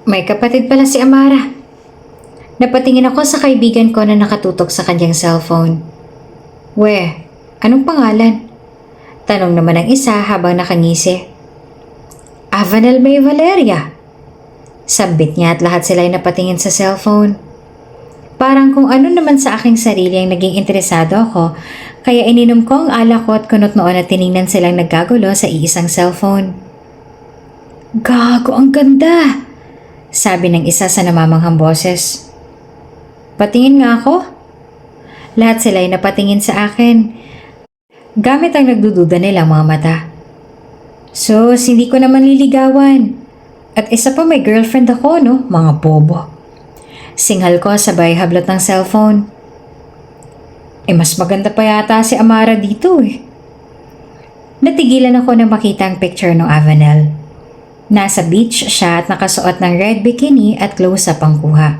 May kapatid pala si Amara. Napatingin ako sa kaibigan ko na nakatutok sa kanyang cellphone. We, anong pangalan? Tanong naman ng isa habang nakangisi. Avanel May Valeria. Sambit niya at lahat sila ay napatingin sa cellphone. Parang kung ano naman sa aking sarili ang naging interesado ako, kaya ininom ko ang alak ko at kunot noon at tiningnan silang nagkagulo sa iisang cellphone. Gago, ang ganda! Sabi ng isa sa namamanghang boses. Patingin nga ako. Lahat sila ay napatingin sa akin. Gamit ang nagdududa nilang mga mata. Sus, hindi ko naman liligawan. At isa pa may girlfriend ako, no? Mga bobo. Singhal ko sabay hablot ng cellphone. Mas maganda pa yata si Amara dito eh. Natigilan ako nang makita ang picture ng Avanel. Nasa beach siya at nakasuot ng red bikini at close-up ang kuha.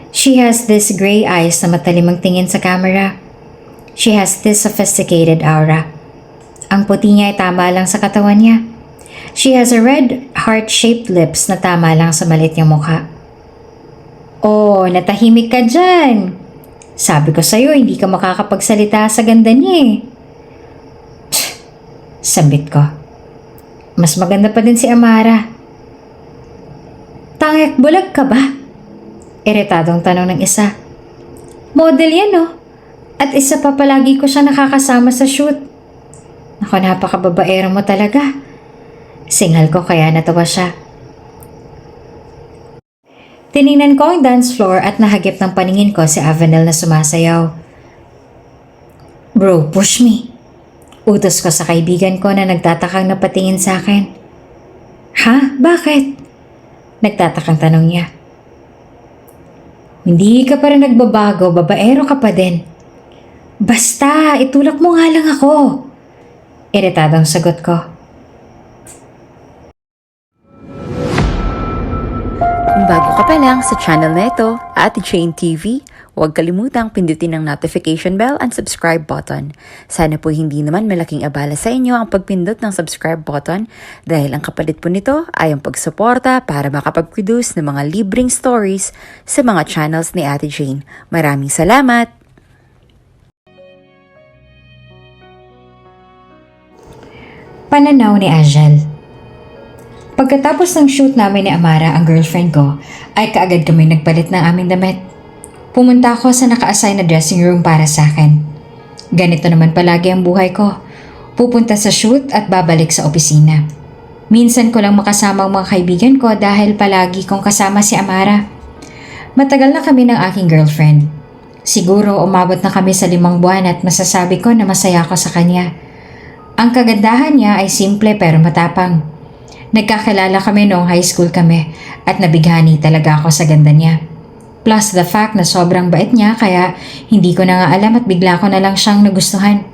She has this gray eyes na matalim ang tingin sa camera. She has this sophisticated aura. Ang puti niya ay tama lang sa katawan niya. She has a red heart-shaped lips na tama lang sa maliit niyang mukha. Oh, natahimik ka dyan. Sabi ko sa'yo, hindi ka makakapagsalita sa ganda niya eh. Sambit ko. Mas maganda pa din si Amara. Tangek, bulag ka ba? Iritadong tanong ng isa. Model yan oh. At isa pa palagi ko siya nakakasama sa shoot. Naku, napakababaero mo talaga. Singhal ko kaya natawa siya. Tiningnan ko ang dance floor at nahagip ng paningin ko si Avanel na sumasayaw. Bro, push me. Utos ko sa kaibigan ko na nagtatakang napatingin sa akin. Ha? Bakit? Nagtatakang tanong niya. Hindi ka pa rin nagbabago, babaero ka pa din. Basta, itulak mo nga lang ako. Iritadong sagot ko. Kung bago ka pa lang sa channel na ito, Ate Jane TV, huwag kalimutang pindutin ang notification bell and subscribe button. Sana po hindi naman malaking abala sa inyo ang pagpindot ng subscribe button dahil ang kapalit po nito ay ang pagsuporta para makapag-produce ng mga libreng stories sa mga channels ni Ate Jane. Maraming salamat! Pananaw ni Angel. Pagkatapos ng shoot namin ni Amara, ang girlfriend ko, ay kaagad kami nagpalit ng aming damit. Pumunta ako sa naka-assign na dressing room para sa akin. Ganito naman palagi ang buhay ko. Pupunta sa shoot at babalik sa opisina. Minsan ko lang makasama ang mga kaibigan ko dahil palagi kong kasama si Amara. Matagal na kami ng aking girlfriend. Siguro umabot na kami sa 5 buwan at masasabi ko na masaya ako sa kanya. Ang kagandahan niya ay simple pero matapang. Nagkakilala kami noong high school kami at nabighani talaga ako sa ganda niya. Plus the fact na sobrang bait niya kaya hindi ko na nga alam at bigla ko na lang siyang nagustuhan.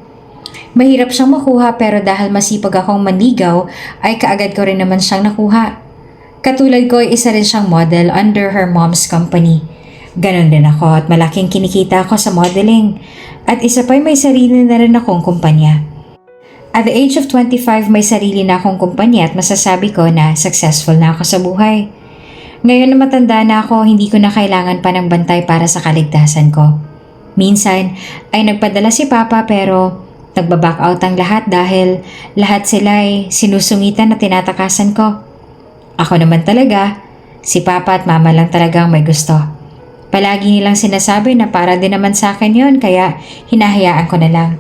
Mahirap siyang makuha pero dahil masipag akong manligaw ay kaagad ko rin naman siyang nakuha. Katulad ko ay isa rin siyang model under her mom's company. Ganon din ako at malaking kinikita ako sa modeling. At isa pa'y may sarili na rin akong kumpanya. At the age of 25, may sarili na akong kumpanya at masasabi ko na successful na ako sa buhay. Ngayon na matanda na ako, hindi ko na kailangan pa ng bantay para sa kaligtasan ko. Minsan ay nagpadala si Papa pero nagbaback out ang lahat dahil lahat sila ay sinusungitan na tinatakasan ko. Ako naman talaga, si Papa at Mama lang talagang may gusto. Palagi nilang sinasabi na para din naman sa akin yon kaya hinahayaan ko na lang.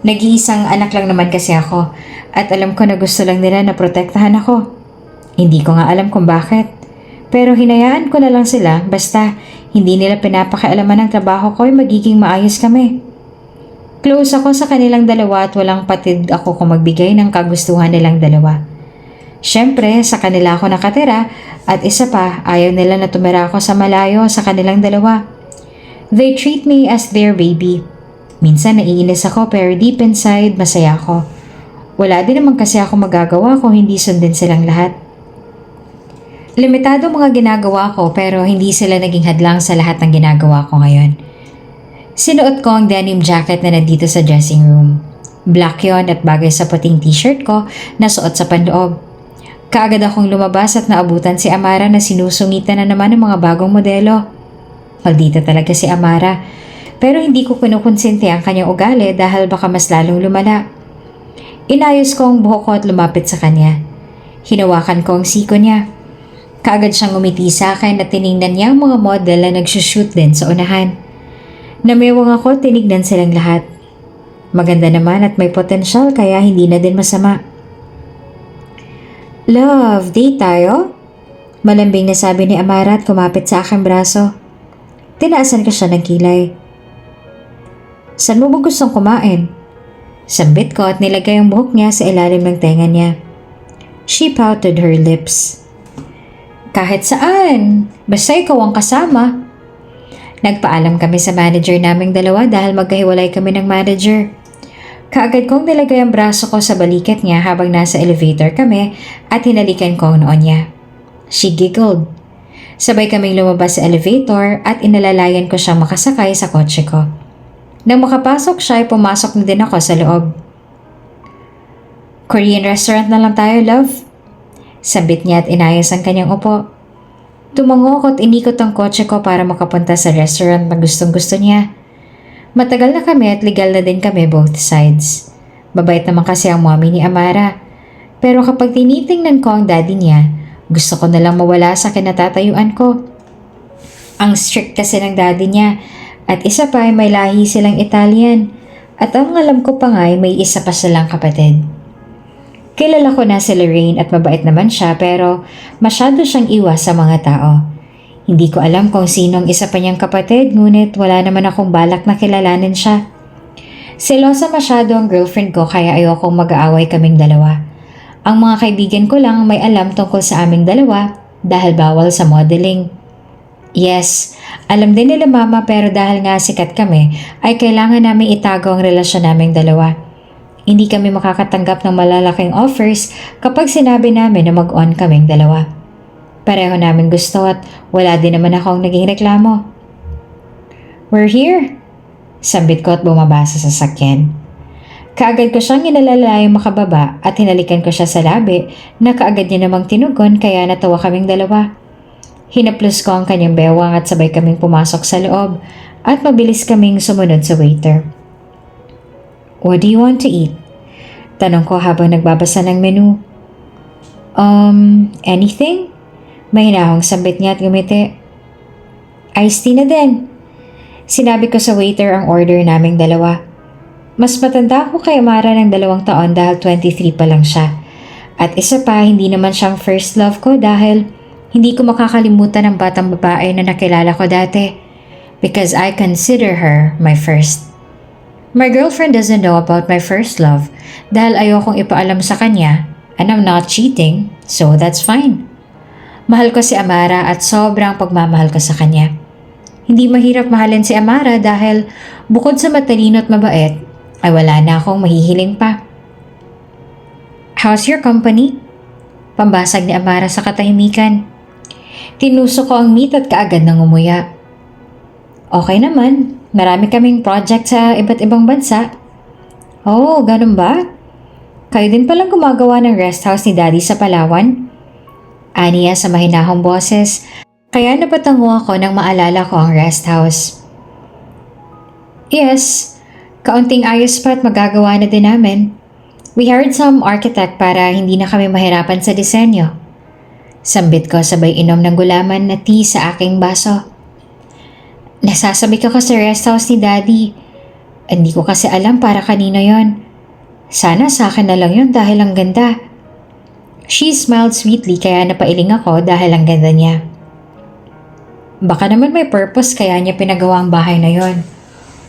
Nag-iisang anak lang naman kasi ako at alam ko na gusto lang nila na protektahan ako. Hindi ko nga alam kung bakit. Pero hinayaan ko na lang sila basta hindi nila pinapakialaman ng trabaho ko ay magiging maayos kami. Close ako sa kanilang dalawa at walang patid ako kung magbigay ng kagustuhan nilang dalawa. Siyempre, sa kanila ako nakatira at isa pa, ayaw nila na tumira ako sa malayo sa kanilang dalawa. They treat me as their baby. Minsan naiinis ako pero deep inside masaya ako. Wala din naman kasi ako magagawa kung hindi sundin silang lahat. Limitado mga ginagawa ko pero hindi sila naging hadlang sa lahat ng ginagawa ko ngayon. Sinuot ko ang denim jacket na nandito sa dressing room. Black yon at bagay sa puting t-shirt ko na suot sa panloob. Kaagad akong lumabas at naabutan si Amara na sinusungitan na naman ng mga bagong modelo. Maldita talaga si Amara, pero hindi ko kinukonsinti ang kanyang ugali dahil baka mas lalong lumala. Inayos ko ang buhok ko at lumapit sa kanya. Hinawakan ko ang siko niya. Kaagad siyang umiti sa akin at tiningnan niya ang mga model na nagsushoot din sa unahan. Namewang ako, tinignan silang lahat. Maganda naman at may potensyal kaya hindi na din masama. "Love, date tayo?" Malambing na sabi ni Amara at kumapit sa aking braso. Tinaasan ko siya ng kilay. "Saan mo ba gustong kumain?" Sambit ko at nilagay ang buhok niya sa ilalim ng tenga niya. She pouted her lips. "Kahit saan, basta ikaw ang kasama." Nagpaalam kami sa manager naming dalawa dahil magkahiwalay kami ng manager. Kaagad kong nilagay ang braso ko sa balikat niya habang nasa elevator kami at hinalikan ko ang noon niya. She giggled. Sabay kaming lumabas sa elevator at inalalayan ko siyang makasakay sa kotse ko. Nang makapasok siya ay pumasok na din ako sa loob. "Korean restaurant na lang tayo, love." Sabit niya at inayos ang kanyang upo. Tumango ako at inikot ang kotse ko para makapunta sa restaurant na gustong gusto niya. Matagal na kami at legal na din kami both sides. Mabait naman kasi ang mommy ni Amara. Pero kapag tinitingnan ko ang daddy niya, gusto ko na lang mawala sa kinatatayuan ko. Ang strict kasi ng daddy niya at isa pa ay may lahi silang Italian at ang alam ko pa nga ay may isa pa silang kapatid. Kilala ko na si Lorraine at mabait naman siya pero masyado siyang iwas sa mga tao. Hindi ko alam kung sino ang isa pa niyang kapatid ngunit wala naman akong balak na kilalanin siya. Selosa masyado ang girlfriend ko kaya ayokong mag-aaway kaming dalawa. Ang mga kaibigan ko lang may alam tungkol sa aming dalawa dahil bawal sa modeling. Yes, alam din nila mama pero dahil nga sikat kami ay kailangan namin itago ang relasyon naming dalawa. Hindi kami makakatanggap ng malalaking offers kapag sinabi namin na mag-on kaming dalawa. Pareho namin gusto at wala din naman akong naging reklamo. "We're here," sambit ko at bumaba sa sasakyan. Kaagad ko siyang inalalayang makababa at hinalikan ko siya sa labi na kaagad niya namang tinugon kaya natawa kaming dalawa. Hinaplos ko ang kanyang bewang at sabay kaming pumasok sa loob at mabilis kaming sumunod sa waiter. "What do you want to eat?" Tanong ko habang nagbabasa ng menu. Anything?" Mahinahong sambit niya at gumiti. "Iced tea na din." Sinabi ko sa waiter ang order naming dalawa. Mas matanda ako kay Amara ng 2 taon dahil 23 pa lang siya. At isa pa, hindi naman siyang first love ko dahil hindi ko makakalimutan ang batang babae na nakilala ko dati. Because I consider her my first. My girlfriend doesn't know about my first love dahil ayokong ipaalam sa kanya and I'm not cheating, so that's fine. Mahal ko si Amara at sobrang pagmamahal ko sa kanya. Hindi mahirap mahalin si Amara dahil bukod sa matalino at mabait, ay wala na akong mahihiling pa. "How's your company?" Pambasag ni Amara sa katahimikan. Tinuso ko ang meat at kaagad nang umuya. "Okay naman, marami kaming project sa iba't ibang bansa." "Oh, ganun ba? Kayo din palang gumagawa ng rest house ni Daddy sa Palawan?" Aniya sa mahinahong boses, kaya napatango ako nang maalala ko ang rest house. "Yes, kaunting ayos pa at magagawa na din namin. We hired some architect para hindi na kami mahirapan sa disenyo." Sambit ko sabay inom ng gulaman na tea sa aking baso. "Nasasabi ko sa rest house ni Daddy. Hindi ko kasi alam para kanino yon. Sana sa akin na lang yon dahil ang ganda." She smiled sweetly kaya napailing ako dahil ang ganda niya. Baka naman may purpose kaya niya pinagawa ang bahay na yon.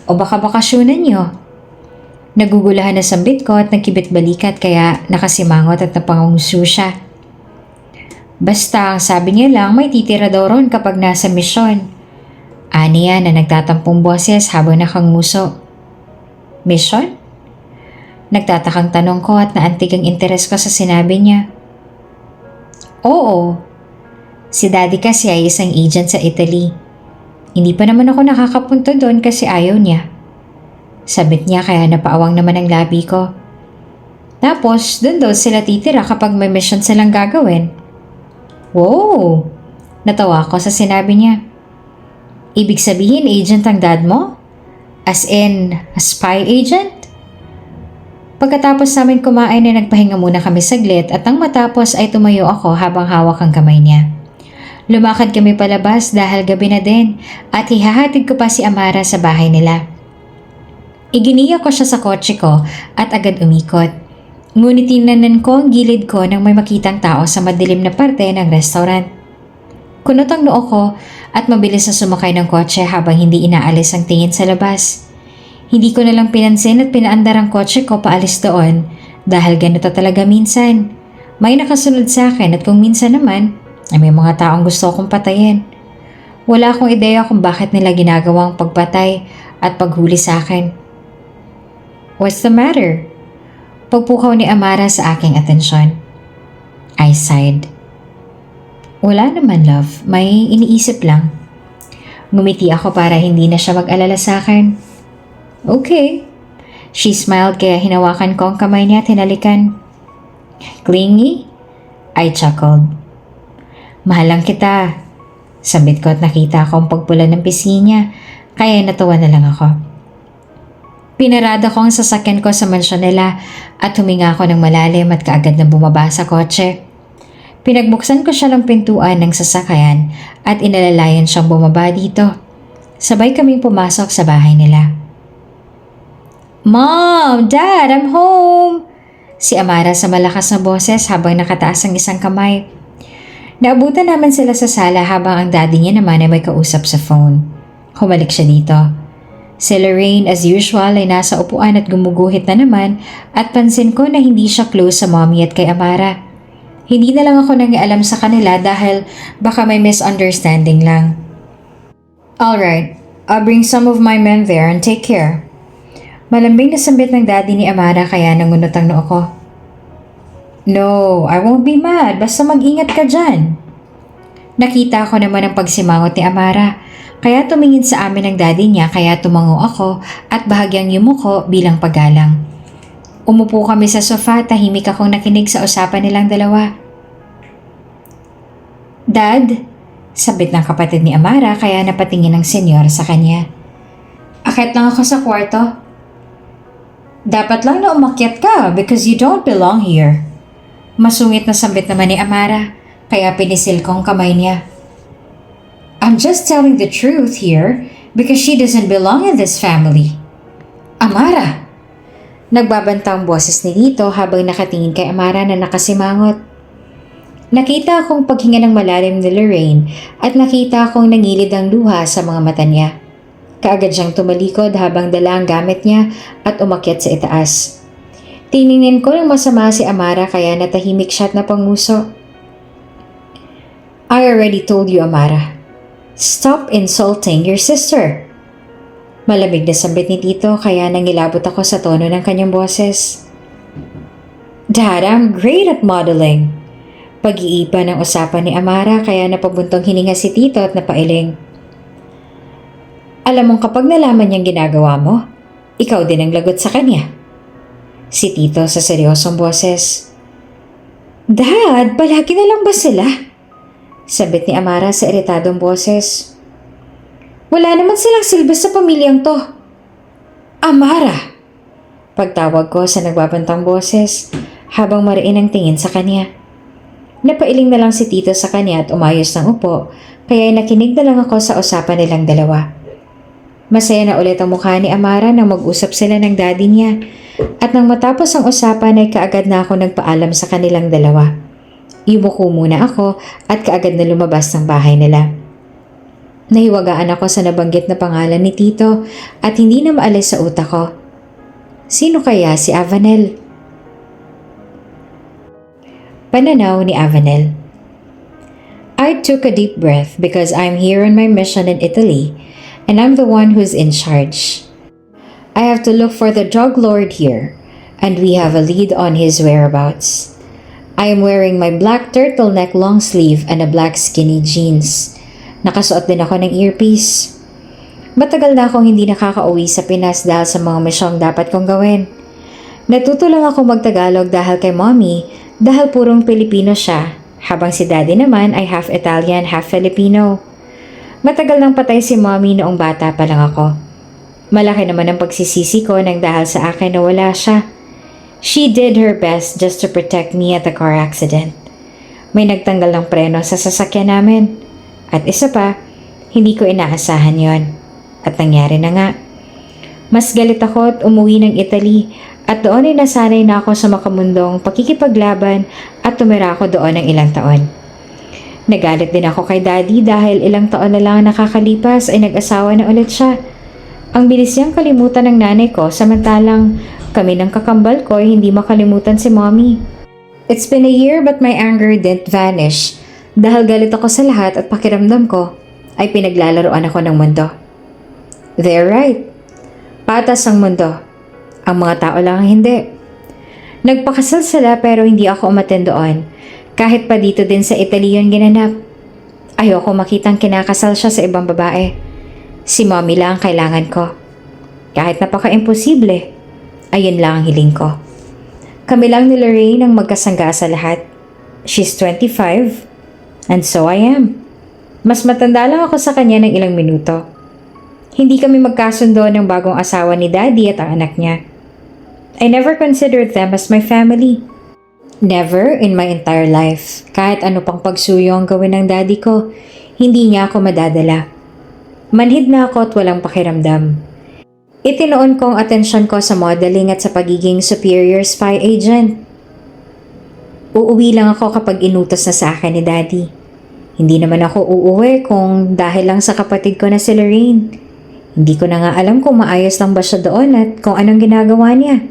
O baka bakasyonan niyo. Nagugulahan na sambit ko at nagkibit balikat kaya nakasimangot at napangunguso siya. Basta ang sabi niya lang may titira daw ron kapag nasa misyon. Aniya na nagtatampong boses habang nakanguso. "Mission?" Nagtatakang tanong ko at naantig ang interes ko sa sinabi niya. "Oo. Si Daddy kasi ay isang agent sa Italy. Hindi pa naman ako nakakapunta doon kasi ayaw niya." Sabit niya kaya napaawang naman ang labi ko. Tapos, dun daw sila titira kapag may mission silang gagawin. Wow! Natawa ako sa sinabi niya. Ibig sabihin, agent ang dad mo? As in, a spy agent? Pagkatapos namin kumain ay nagpahinga muna kami saglit at nang matapos ay tumayo ako habang hawak ang kamay niya. Lumakad kami palabas dahil gabi na din at hihahatid ko pa si Amara sa bahay nila. Iginiya ko siya sa kotse ko at agad umikot. Ngunit tinanan ko ang gilid ko nang may makitang tao sa madilim na parte ng restaurant. Kunot ang noo ko at mabilis na sumakay ng kotse habang hindi inaalis ang tingin sa labas. Hindi ko nalang pinansin at pinaandar ang kotse ko paalis doon dahil ganito talaga minsan. May nakasunod sa akin at kung minsan naman ay may mga taong gusto akong patayin. Wala akong ideya kung bakit nila ginagawa ang pagpatay at paghuli sa akin. What's the matter? Pagpukaw ni Amara sa aking atensyon. I sighed. Wala naman, love. May iniisip lang. Ngumiti ako para hindi na siya mag-alala sa akin. Okay. She smiled kaya hinawakan ko ang kamay niya at hinalikan. Clingy? I chuckled. Mahal lang kita. Sabit ko at nakita ko ang pagpula ng pisngi niya kaya natawa na lang ako. Pinarada ko ang sasakyan ko sa mansyon nila at huminga ako ng malalim at kaagad na bumaba sa kotse. Pinagbuksan ko siya ng pintuan ng sasakyan at inalalayan siyang bumaba dito. Sabay kaming pumasok sa bahay nila. Mom! Dad! I'm home! Si Amara sa malakas na boses habang nakataas ang isang kamay. Naabutan naman sila sa sala habang ang daddy niya naman ay may kausap sa phone. Humalik siya dito. Si Lorraine as usual ay nasa upuan at gumuguhit na naman at pansin ko na hindi siya close sa mommy at kay Amara. Hindi na lang ako nangialam sa kanila dahil baka may misunderstanding lang. Alright, I'll bring some of my men there and take care. Malambing na sambit ng daddy ni Amara kaya nangunot ang noo ko. No, I won't be mad. Basta mag-ingat ka dyan. Nakita ko naman ang pagsimangot ni Amara kaya tumingin sa amin ang daddy niya kaya tumango ako at bahagyang yumuko bilang paggalang. Umupo kami sa sofa at tahimik akong nakinig sa usapan nilang dalawa. Dad, sabit ng kapatid ni Amara kaya napatingin ang senyor sa kanya. Akyat lang ako sa kwarto. Dapat lang na umakyat ka because you don't belong here. Masungit na sabit naman ni Amara kaya pinisil ko ang kamay niya. I'm just telling the truth here because she doesn't belong in this family. Amara! Nagbabanta ang boses ni Tito habang nakatingin kay Amara na nakasimangot. Nakita akong paghinga ng malalim ni Lorraine at nakita akong nangilid ang luha sa mga mata niya. Kaagad siyang tumalikod habang dala ang gamit niya at umakyat sa itaas. Tiningnan ko ng masama si Amara kaya natahimik siya at napanguso. I already told you, Amara. Stop insulting your sister. Malamig na sambit ni Tito kaya nangilabot ako sa tono ng kanyang boses. Dad, I'm great at modeling. Pag-iiba ng usapan ni Amara kaya napabuntong hininga si Tito at napailing. Alam mong kapag nalaman niyang ginagawa mo, ikaw din ang lagot sa kanya. Si Tito sa seryosong boses. Dad, palagi na lang ba sila? Sabit ni Amara sa iritadong boses. Wala naman silang silbi sa pamilyang to. Amara! Pagtawag ko sa nagbabantang boses habang mariin ang tingin sa kanya. Napailing na lang si Tito sa kanya at umayos ng upo kaya nakinig na lang ako sa usapan nilang dalawa. Masaya na ulit ang mukha ni Amara nang mag-usap sila ng daddy niya at nang matapos ang usapan ay kaagad na ako nagpaalam sa kanilang dalawa. Yumuko muna ako at kaagad na lumabas ng bahay nila. Nahiwagaan ako sa nabanggit na pangalan ni Tito at hindi na maalis sa utak ko. Sino kaya si Avanel? Pananaw ni Avanel. I took a deep breath because I'm here on my mission in Italy and I'm the one who's in charge. I have to look for the drug lord here and we have a lead on his whereabouts. I am wearing my black turtleneck long sleeve and a black skinny jeans. Nakasuot din ako ng earpiece. Matagal na akong hindi nakakauwi sa Pinas dahil sa mga misyong dapat kong gawin. Natuto lang ako magtagalog dahil kay mommy dahil purong Pilipino siya, habang si daddy naman ay half Italian, half Filipino. Matagal nang patay si mommy noong bata pa lang ako. Malaki naman ang pagsisisi ko nang dahil sa akin na wala siya. She did her best just to protect me at the car accident. May nagtanggal ng preno sa sasakyan namin. At isa pa, hindi ko inaasahan yon. At nangyari na nga. Mas galit ako at umuwi ng Italy at doon ay nasanay na ako sa makamundong pakikipaglaban at tumira ako doon ng ilang taon. Nagalit din ako kay daddy dahil ilang taon na lang nakakalipas ay nag-asawa na ulit siya. Ang bilis niyang kalimutan ng nanay ko samantalang kami ng kakambal ko ay hindi makalimutan si mommy. It's been a year but my anger didn't vanish dahil galit ako sa lahat at pakiramdam ko ay pinaglalaroan ako ng mundo. They're right. Patas ang mundo. Ang mga tao lang hindi. Nagpakasal sila pero hindi ako umattend doon. Kahit pa dito din sa Italy yun ginanap. Ayoko makitang kinakasal siya sa ibang babae. Si mommy lang ang kailangan ko. Kahit napaka-imposible, ayun lang ang hiling ko. Kami lang ni Lorraine ang magkasangga sa lahat. She's 25 and so I am. Mas matanda lang ako sa kanya ng ilang minuto. Hindi kami magkasundo ng bagong asawa ni daddy at ang anak niya. I never considered them as my family. Never in my entire life. Kahit ano pang pagsuyo ang gawin ng daddy ko, hindi niya ako madadala. Manhid na ako at walang pakiramdam. Itinoon ko ang atensyon ko sa modeling at sa pagiging superior spy agent. Uuwi lang ako kapag inutos na sa akin ni daddy. Hindi naman ako uuwi kung dahil lang sa kapatid ko na si Lorraine. Hindi ko na nga alam kung maayos lang ba siya doon at kung anong ginagawa niya.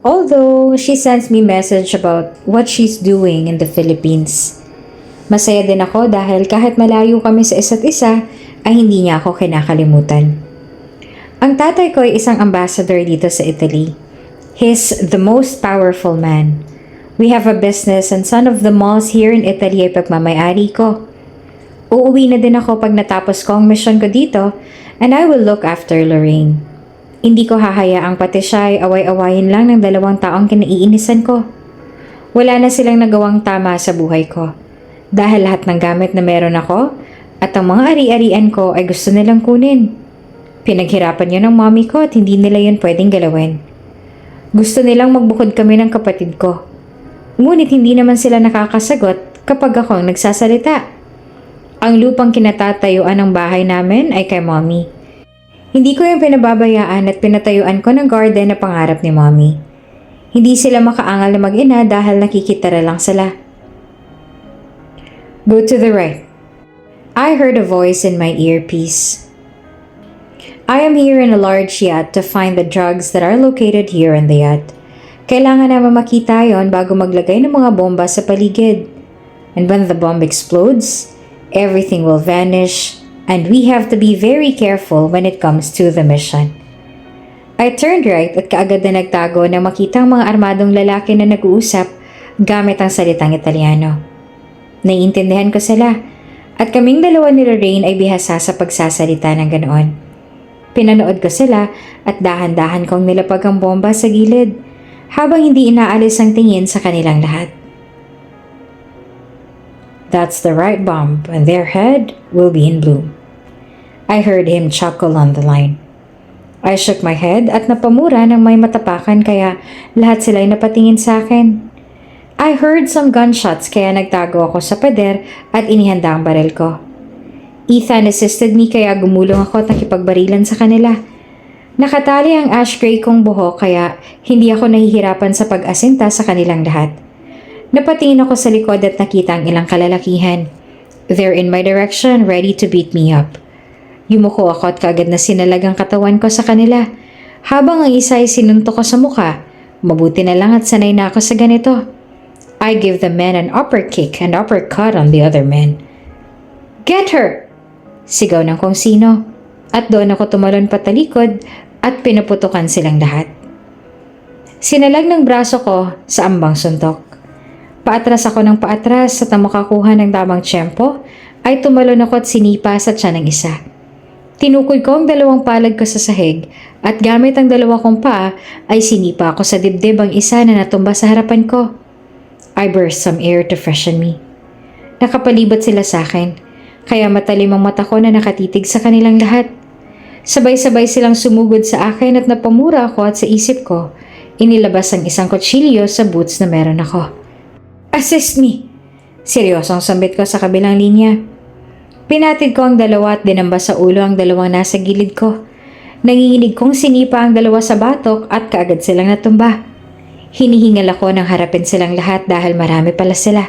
Although, she sends me message about what she's doing in the Philippines. Masaya din ako dahil kahit malayo kami sa isa't isa, ay hindi niya ako kinakalimutan. Ang tatay ko ay isang ambassador dito sa Italy. He's the most powerful man. We have a business and some of the malls here in Italy ay pagmamayari ko. Uuwi na din ako pag natapos ko ang mission ko dito and I will look after Lorraine. Hindi ko hahayaang pati siya ay away-awayin lang ng dalawang taong kinaiinisan ko. Wala na silang nagawang tama sa buhay ko. Dahil lahat ng gamit na meron ako at ang mga ari-arian ko ay gusto nilang kunin. Pinaghirapan yun ng mommy ko at hindi nila yun pwedeng galawin. Gusto nilang magbukod kami ng kapatid ko. Ngunit hindi naman sila nakakasagot kapag ako ang nagsasalita. Ang lupang kinatatayuan ng bahay namin ay kay mommy. Hindi ko yung pinababayaan at pinatayuan ko ng garden na pangarap ni mommy. Hindi sila makaangal na mag-ina dahil nakikitara lang sila. Go to the right. I heard a voice in my earpiece. I am here in a large yacht to find the drugs that are located here in the yacht. Kailangan naman makita yon bago maglagay ng mga bomba sa paligid. And when the bomb explodes, everything will vanish and we have to be very careful when it comes to the mission. I turned right at kaagad na nagtago na makita ang mga armadong lalaki na nag-uusap gamit ang salitang Italiano. Naiintindihan ko sila at kaming dalawa ni Lorraine ay bihasa sa pagsasalita ng ganoon. Pinanood ko sila at dahan-dahan kong nilapag ang bomba sa gilid habang hindi inaalis ang tingin sa kanilang lahat. That's the right bomb and their head will be in bloom. I heard him chuckle on the line. I shook my head at napamura ng may matapakan kaya lahat sila'y napatingin sa akin. I heard some gunshots kaya nagtago ako sa pader at inihanda ang baril ko. Ethan assisted me kaya gumulong ako at nakipagbarilan sa kanila. Nakatali ang ash gray kong buhok kaya hindi ako nahihirapan sa pag-asinta sa kanilang lahat. Napatingin ako sa likod at nakita ang ilang kalalakihan. They're in my direction, ready to beat me up. Yumuko ako at kaagad na sinalagang katawan ko sa kanila. Habang ang isa ay sinuntok ko sa mukha, mabuti na lang at sanay na ako sa ganito. I give the man an upper kick and uppercut on the other man. Get her! Sigaw ng kung sino. At doon ako tumalon patalikod at pinuputukan silang lahat. Sinalag ng braso ko sa ambang suntok. Paatras ako ng paatras at ang makakuha ng tamang tiyempo ay tumalon ako at sinipa sa tiyan ng isa. Tinukod ko ang dalawang palad ko sa sahig at gamit ang dalawa kong paa ay sinipa ako sa dibdib ang isa na natumba sa harapan ko. I burst some air to freshen me. Nakapalibot sila sa akin, kaya matalim ang mata ko na nakatitig sa kanilang lahat. Sabay-sabay silang sumugod sa akin at napamura ako at sa isip ko, inilabas ang isang kutsilyo sa boots na meron ako. Assist me! Seryosong sambit ko sa kabilang linya. Pinatid ko ang dalawa at dinamba sa ulo ang dalawang nasa gilid ko. Nanginginig kong sinipa ang dalawa sa batok at kaagad silang natumba. Hinihingal ako nang harapin silang lahat dahil marami pala sila.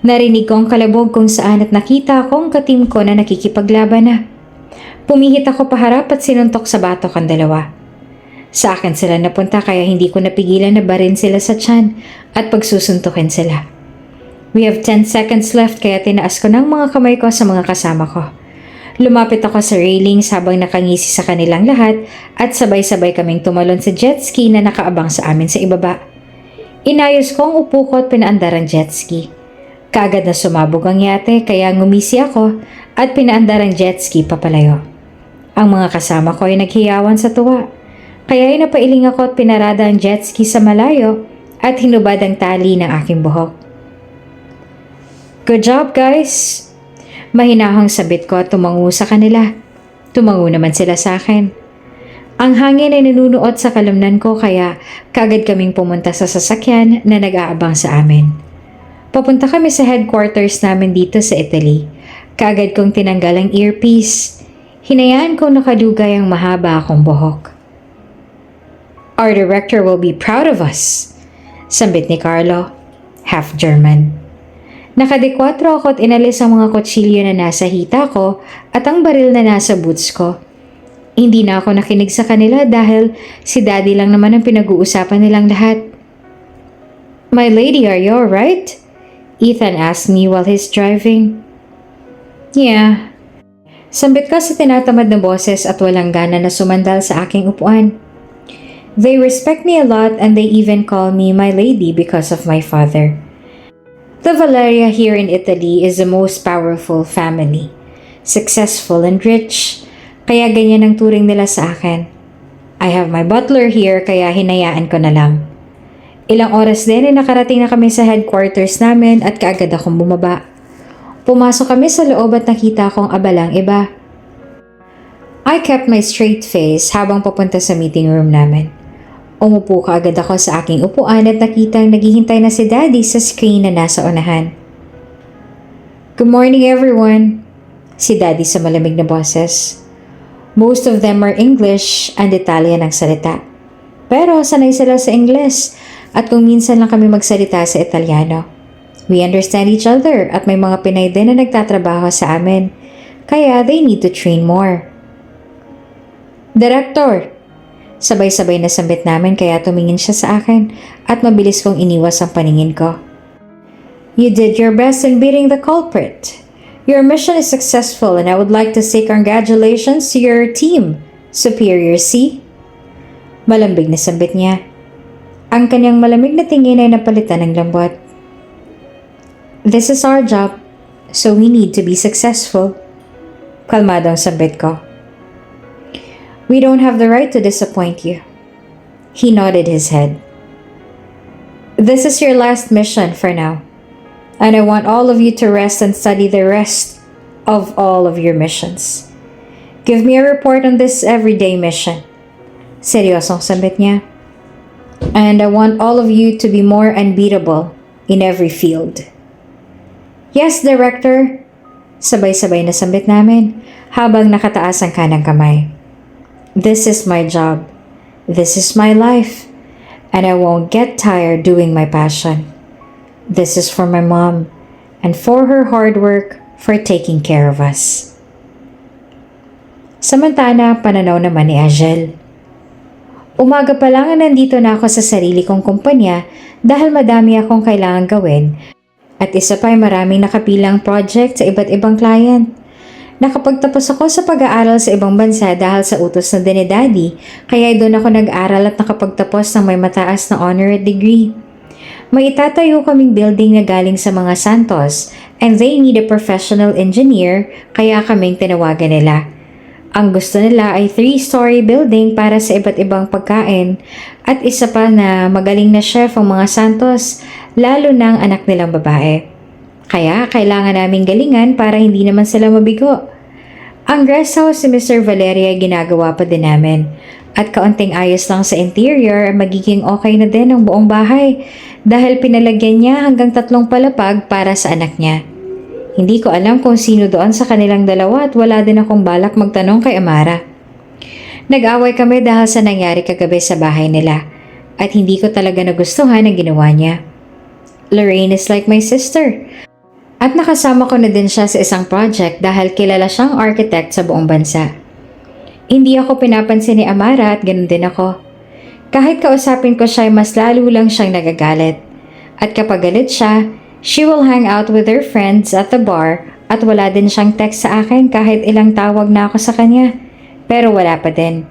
Narinig ko ang kalabog kung saan at nakita ko ang katim ko na nakikipaglaban na. Pumihit ako paharap at sinuntok sa batok ang dalawa. Sa akin sila napunta kaya hindi ko napigilan na barin sila sa tiyan at pagsusuntukin sila. We have 10 seconds left kaya tinaas ko ng mga kamay ko sa mga kasama ko. Lumapit ako sa railings habang nakangisi sa kanilang lahat at sabay-sabay kaming tumalon sa jet ski na nakaabang sa amin sa ibaba. Inayos ko ang upo ko at pinaandar ang jet ski. Kaagad na sumabog ang yate kaya ngumisi ako at pinaandar ang jet ski papalayo. Ang mga kasama ko ay naghiyawan sa tuwa. Kaya ay napailing ako at pinarada ang jet ski sa malayo at hinubad ang tali ng aking buhok. Good job, guys! Mahinahong sabit ko at tumango sa kanila. Tumango naman sila sa akin. Ang hangin ay nanunuot sa kalamnan ko kaya kaagad kaming pumunta sa sasakyan na nag-aabang sa amin. Papunta kami sa headquarters namin dito sa Italy. Kaagad kong tinanggal ang earpiece. Hinayaan kong nakadugay ang mahaba akong buhok. Our director will be proud of us, sambit ni Carlo, half German. Nakadekwatro ako at inalis ang mga kutsilyo na nasa hita ko at ang baril na nasa boots ko. Hindi na ako nakinig sa kanila dahil si Daddy lang naman ang pinag-uusapan nilang lahat. My lady, are you alright? Ethan asked me while he's driving. Yeah. Sambit ko sa tinatamad na boses at walang gana na sumandal sa aking upuan. They respect me a lot and they even call me my lady because of my father. The Valeria here in Italy is the most powerful family. Successful and rich. Kaya ganyan ang turing nila sa akin. I have my butler here kaya hinayaan ko na lang. Ilang oras din ay nakarating na kami sa headquarters namin at kaagad akong bumaba. Pumasok kami sa loob at nakita akong abalang iba. I kept my straight face habang papunta sa meeting room namin. Umupo kaagad ako sa aking upuan at nakitang naghihintay na si Daddy sa screen na nasa unahan. Good morning everyone, si Daddy sa malamig na boses. Most of them are English and Italian ang salita. Pero sanay sila sa Ingles at kung minsan lang kami magsalita sa Italiano. We understand each other at may mga Pinay din na nagtatrabaho sa amin, kaya they need to train more. Director! Sabay-sabay na sambit namin kaya tumingin siya sa akin at mabilis kong iniwas ang paningin ko. You did your best in beating the culprit. Your mission is successful and I would like to say congratulations to your team, Superior C. Malambig na sambit niya. Ang kanyang malamig na tingin ay napalitan ng lambot. This is our job, so we need to be successful. Kalmado ang sambit ko. We don't have the right to disappoint you. He nodded his head. This is your last mission for now, and I want all of you to rest and study the rest of all of your missions. Give me a report on this everyday mission. Seryosong sambit niya. And I want all of you to be more unbeatable in every field. Yes, Director. Sabay-sabay na sambit namin habang nakataas ang kanang kamay. This is my job. This is my life. And I won't get tired doing my passion. This is for my mom and for her hard work for taking care of us. Samantala, pananaw naman ni Angel. Umaga pa lang nandito na ako sa sarili kong kumpanya dahil madami akong kailangan gawin at isa pa ay maraming nakapilang project sa iba't ibang client. Nakapagtapos ako sa pag-aaral sa ibang bansa dahil sa utos na din ni Daddy, kaya doon ako nag-aral at nakapagtapos ng may mataas na honorary degree. May itatayo kaming building na galing sa mga Santos and they need a professional engineer kaya kaming tinawagan nila. Ang gusto nila ay 3-story building para sa iba't ibang pagkain at isa pa na magaling na chef ang mga Santos, lalo na ang anak nilang babae. Kaya kailangan naming galingan para hindi naman sila mabigo. Ang guest house si Mr. Valeria ay ginagawa pa din namin at kaunting ayos lang sa interior magiging okay na din ang buong bahay dahil pinalagyan niya hanggang 3 palapag para sa anak niya. Hindi ko alam kung sino doon sa kanilang dalawa at wala din akong balak magtanong kay Amara. Nag-away kami dahil sa nangyari kagabi sa bahay nila at hindi ko talaga nagustuhan ang ginawa niya. Lorraine is like my sister at nakasama ko na din siya sa isang project dahil kilala siyang architect sa buong bansa. Hindi ako pinapansin ni Amara at ganun din ako. Kahit kausapin ko siya ay mas lalo lang siyang nagagalit. At kapag galit siya, she will hang out with her friends at the bar at wala din siyang text sa akin kahit ilang tawag na ako sa kanya. Pero wala pa din.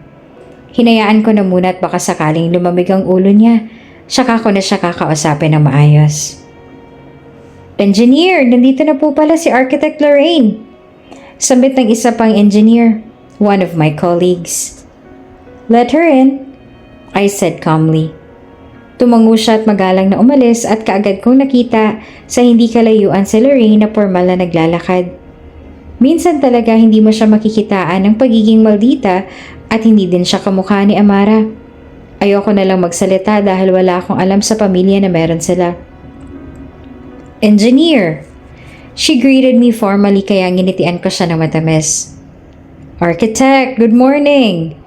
Hinayaan ko na muna at baka sakaling lumamig ang ulo niya, saka ko na siya kakausapin ng maayos. Engineer, nandito na po pala si Architect Lorraine. Sambit ng isa pang engineer, one of my colleagues. Let her in, I said calmly. Tumango siya at magalang na umalis at kaagad kong nakita sa hindi kalayuan si Lorraine na formal na naglalakad. Minsan talaga hindi mo siya makikitaan ng pagiging maldita at hindi din siya kamukha ni Amara. Ayoko na lang magsalita dahil wala akong alam sa pamilya na meron sila. Engineer! She greeted me formally kaya nginitian ko siya ng matamis. Architect, good morning!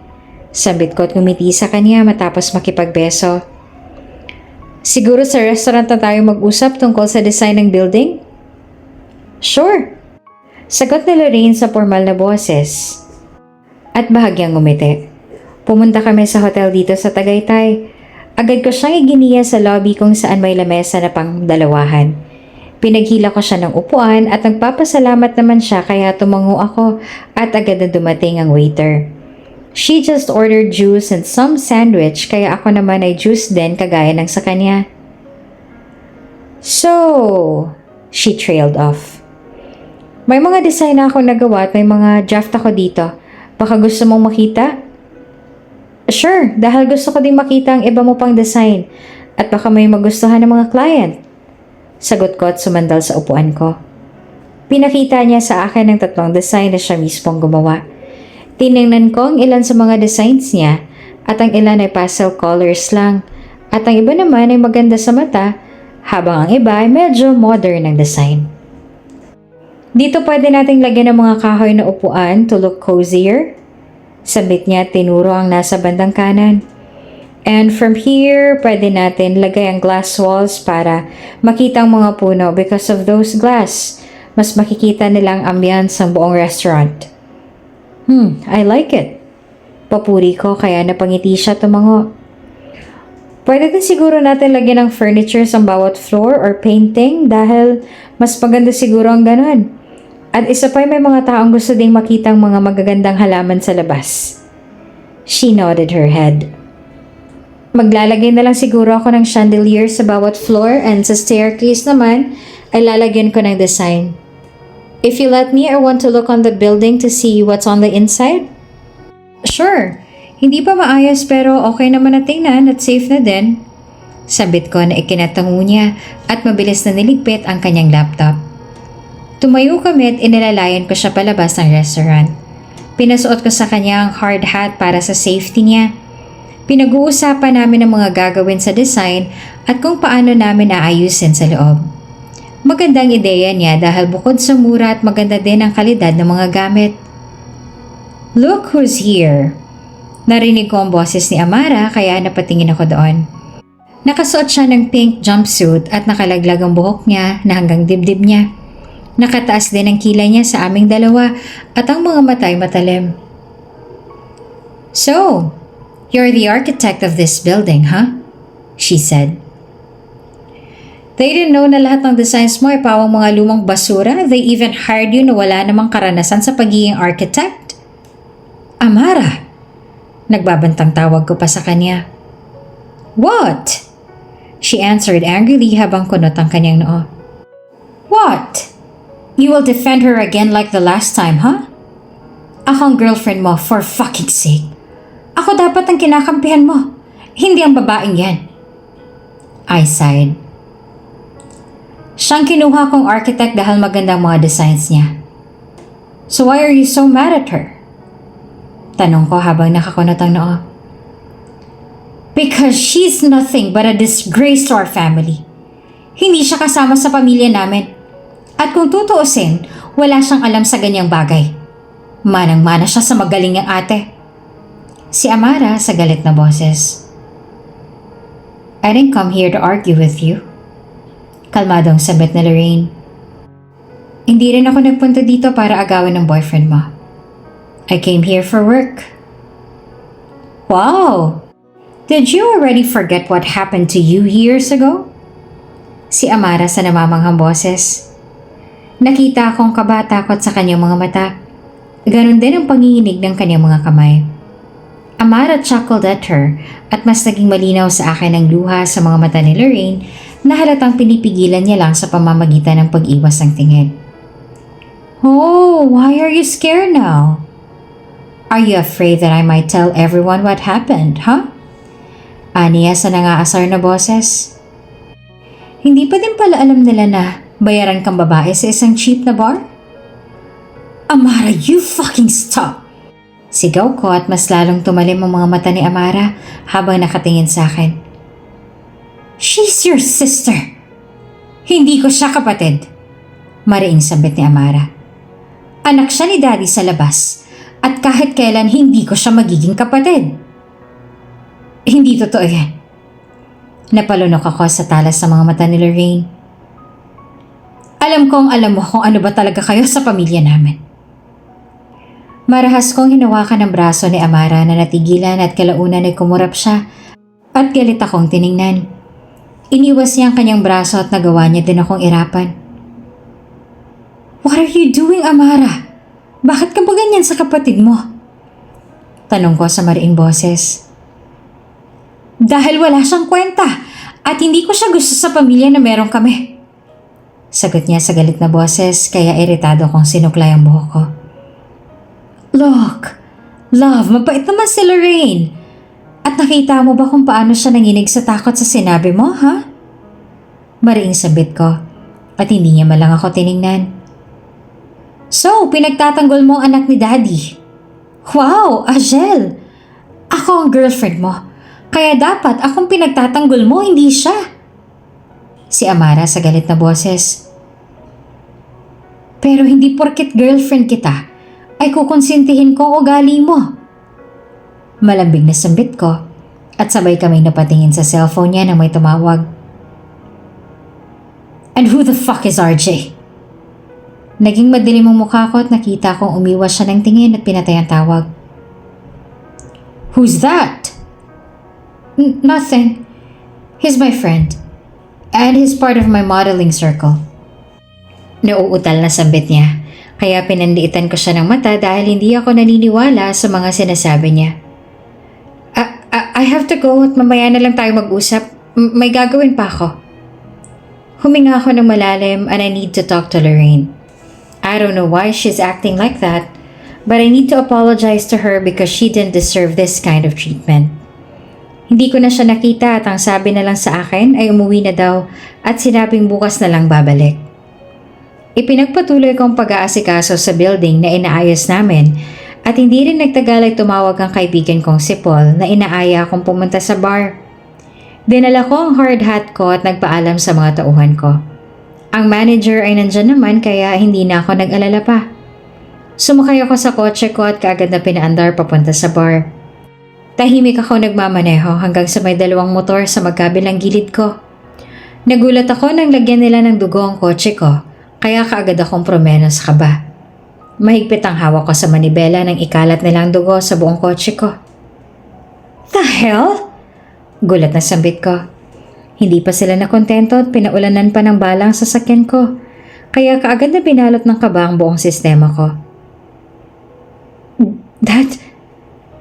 Sambit ko at ngumiti sa kanya matapos makipagbeso. Siguro sa restaurant na tayo mag-usap tungkol sa design ng building? Sure! Sagot ni Lorraine sa formal na boses. At bahagyang ngumiti. Pumunta kami sa hotel dito sa Tagaytay. Agad ko siyang iginiya sa lobby kung saan may lamesa na pang-dalawahan. Pinaghila ko siya ng upuan at nagpapasalamat naman siya kaya tumango ako at agad na dumating ang waiter. She just ordered juice and some sandwich kaya ako naman ay juice din kagaya ng sa kanya. So, she trailed off. May mga design na ako nagawa at may mga draft ako dito. Baka gusto mong makita? Sure, dahil gusto ko ding makita ang iba mo pang design at baka may magustuhan ng mga client. Sagot ko at sumandal sa upuan ko. Pinakita niya sa akin ang 3 design na siya mismong gumawa. Tiningnan ko ang ilan sa mga designs niya at ang ilan ay pastel colors lang at ang iba naman ay maganda sa mata habang ang iba ay medyo modern ang design. Dito pwede nating lagyan ng mga kahoy na upuan to look cozier. Sabit niya tinuro ang nasa bandang kanan. And from here, pwede natin lagay ang glass walls para makita ang mga puno because of those glass. Mas makikita nilang ambience ang buong restaurant. I like it. Papuri ko kaya napangiti siya tumango. Pwede din siguro natin lagyan ng furniture sa bawat floor or painting dahil mas maganda siguro ang ganon. At isa pa may mga taong gusto ding makita ang mga magagandang halaman sa labas. She nodded her head. Maglalagay na lang siguro ako ng chandelier sa bawat floor and sa staircase naman ay lalagyan ko ng design. If you let me, I want to look on the building to see what's on the inside. Sure. Hindi pa maayos pero okay naman na tingnan at safe na din. Sabit ko na ikinatango niya at mabilis na niligpit ang kanyang laptop. Tumayo kami at inilalayan ko siya palabas ng restaurant. Pinasuot ko sa kanya ang hard hat para sa safety niya. Pinag-uusapan namin ang mga gagawin sa design at kung paano namin aayusin sa loob. Magandang ideya niya dahil bukod sa mura at maganda din ang kalidad ng mga gamit. Look who's here! Narinig ko ang boses ni Amara kaya napatingin ako doon. Nakasuot siya ng pink jumpsuit at nakalaglag ang buhok niya na hanggang dibdib niya. Nakataas din ang kilay niya sa aming dalawa at ang mga mata ay matalim. So, you're the architect of this building, huh? She said. They didn't know na lahat ng designs mo ay pawang mga lumang basura. They even hired you na wala namang karanasan sa pagiging architect? Amara! Nagbabantang tawag ko pa sa kanya. What? She answered angrily habang kunot ang kanyang noo. What? You will defend her again like the last time, huh? Ako ang girlfriend mo for fucking sake. Ako dapat ang kinakampihan mo, hindi ang babaeng yan. I sighed. Siyang kinuha kong architect dahil magandang mga designs niya. So why are you so mad at her? Tanong ko habang nakakunot ang noo. Because she's nothing but a disgrace to our family. Hindi siya kasama sa pamilya namin. At kung tutuusin, wala siyang alam sa ganyang bagay. Manang-mana siya sa magaling niyang ate. Si Amara sa galit na boses. I didn't come here to argue with you. Kalmadong sabat na Lorraine. Hindi rin ako nagpunta dito para agawin ng boyfriend mo. I came here for work. Wow! Did you already forget what happened to you years ago? Si Amara sa namamanghang boses. Nakita akong kabatakot sa kanyang mga mata. Ganon din ang panginginig ng kanyang mga kamay. Amara chuckled at her at mas naging malinaw sa akin ang luha sa mga mata ni Lorraine na halatang pinipigilan niya lang sa pamamagitan ng pag-iwas ng tingin. Oh, why are you scared now? Are you afraid that I might tell everyone what happened, huh? Aniya sa nangaasar na boses. Hindi pa din pala alam nila na bayaran kang babae sa isang cheap na bar? Amara, you fucking stop! Sigaw ko at mas lalong tumalim ang mga mata ni Amara habang nakatingin sa akin. She's your sister! Hindi ko siya kapatid! Mariing sambit ni Amara. Anak siya ni Daddy sa labas at kahit kailan hindi ko siya magiging kapatid. Hindi totoo yan. Napalunok ako sa talas sa mga mata ni Lorraine. Alam kong alam mo kung ano ba talaga kayo sa pamilya namin. Marahas kong hinawakan ang braso ni Amara na natigilan at kalaunan ay kumurap siya at galit akong tiningnan. Iniwas niya ang kanyang braso at nagawa niya din akong irapan. What are you doing, Amara? Bakit ka ba ganyan sa kapatid mo? Tanong ko sa mariing boses. Dahil wala siyang kwenta at hindi ko siya gusto sa pamilya na meron kami. Sagot niya sa galit na boses kaya iritado kong sinuklay ang buhok ko. Look, love, mabait naman si Lorraine. At nakita mo ba kung paano siya nanginig sa takot sa sinabi mo, ha? Mariing sabit ko at hindi niya malang ako tiningnan. So, pinagtatanggol mo ang anak ni Daddy. Wow, Angel! Ako ang girlfriend mo. Kaya dapat akong pinagtatanggol mo, hindi siya. Si Amara sa galit na boses. Pero hindi porket girlfriend kita, ay kukonsintihin ko ang ugali mo. Malambing na sambit ko at sabay kaming napatingin sa cellphone niya na may tumawag. And who the fuck is RJ? Naging madilim ang mukha ko at nakita kong umiwas siya ng tingin at pinatay ang tawag. Who's that? Nothing. He's my friend. And he's part of my modeling circle. Nauutal na sambit niya. Kaya pinanliitan ko siya ng mata dahil hindi ako naniniwala sa mga sinasabi niya. I have to go at mamaya na lang tayo mag-usap. May gagawin pa ako. Huminga ako ng malalim and I need to talk to Lorraine. I don't know why she's acting like that, but I need to apologize to her because she didn't deserve this kind of treatment. Hindi ko na siya nakita at ang sabi na lang sa akin ay umuwi na daw at sinabing bukas na lang babalik. Ipinagpatuloy kong pag-aasikaso sa building na inaayos namin at hindi rin nagtagal ay tumawag ang kaibigan kong si Paul na inaaya akong pumunta sa bar. Dinala ko ang hard hat ko at nagpaalam sa mga tauhan ko. Ang manager ay nandyan naman kaya hindi na ako nag-alala pa. Sumakay ako sa kotse ko at kaagad na pinaandar papunta sa bar. Tahimik ako nagmamaneho hanggang sa may dalawang motor sa magkabilang gilid ko. Nagulat ako nang lagyan nila ng dugo ang kotse ko. Kaya kaagad akong promeno sa kaba. Mahigpit ang hawak ko sa manibela nang ikalat nilang dugo sa buong kotse ko. The hell? Gulat na sambit ko. Hindi pa sila nakontento at pinaulanan pa ng balang sa sasakyan ko. Kaya kaagad na binalot ng kaba ang buong sistema ko. Dad?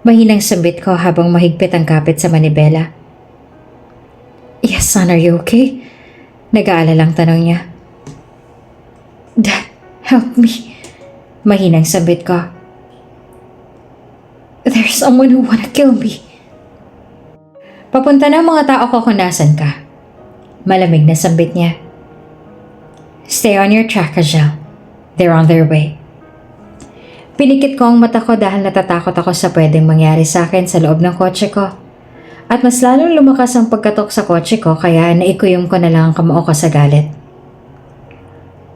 Mahinang sambit ko habang mahigpit ang kapit sa manibela. Yes, son, are you okay? Nag-aalalang tanong niya. Dad, help me. Mahinang sambit ko. There's someone who wanna kill me. Papunta na mga tao ko kung nasan ka. Malamig na sambit niya. Stay on your track, Kajal. They're on their way. Pinikit ko ang mata ko dahil natatakot ako sa pwedeng mangyari sa akin sa loob ng kotse ko. At mas lalong lumakas ang pagkatok sa kotse ko kaya naikuyom ko na lang ang kamao ko sa galit.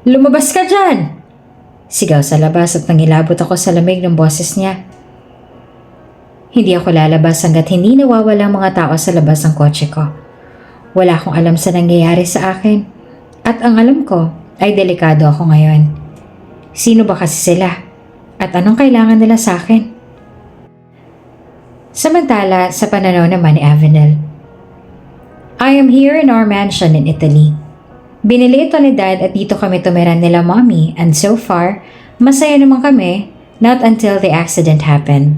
Lumabas ka dyan! Sigaw sa labas at nangilabot ako sa lamig ng boses niya. Hindi ako lalabas hanggat hindi nawawala ang mga tao sa labas ng kotse ko. Wala akong alam sa nangyayari sa akin. At ang alam ko ay delikado ako ngayon. Sino ba kasi sila? At anong kailangan nila sa akin? Samantala, sa pananaw naman ni Avenel. I am here in our mansion in Italy. Binili ito ni Dad at dito kami tumira nila Mommy and so far, masaya naman kami not until the accident happened.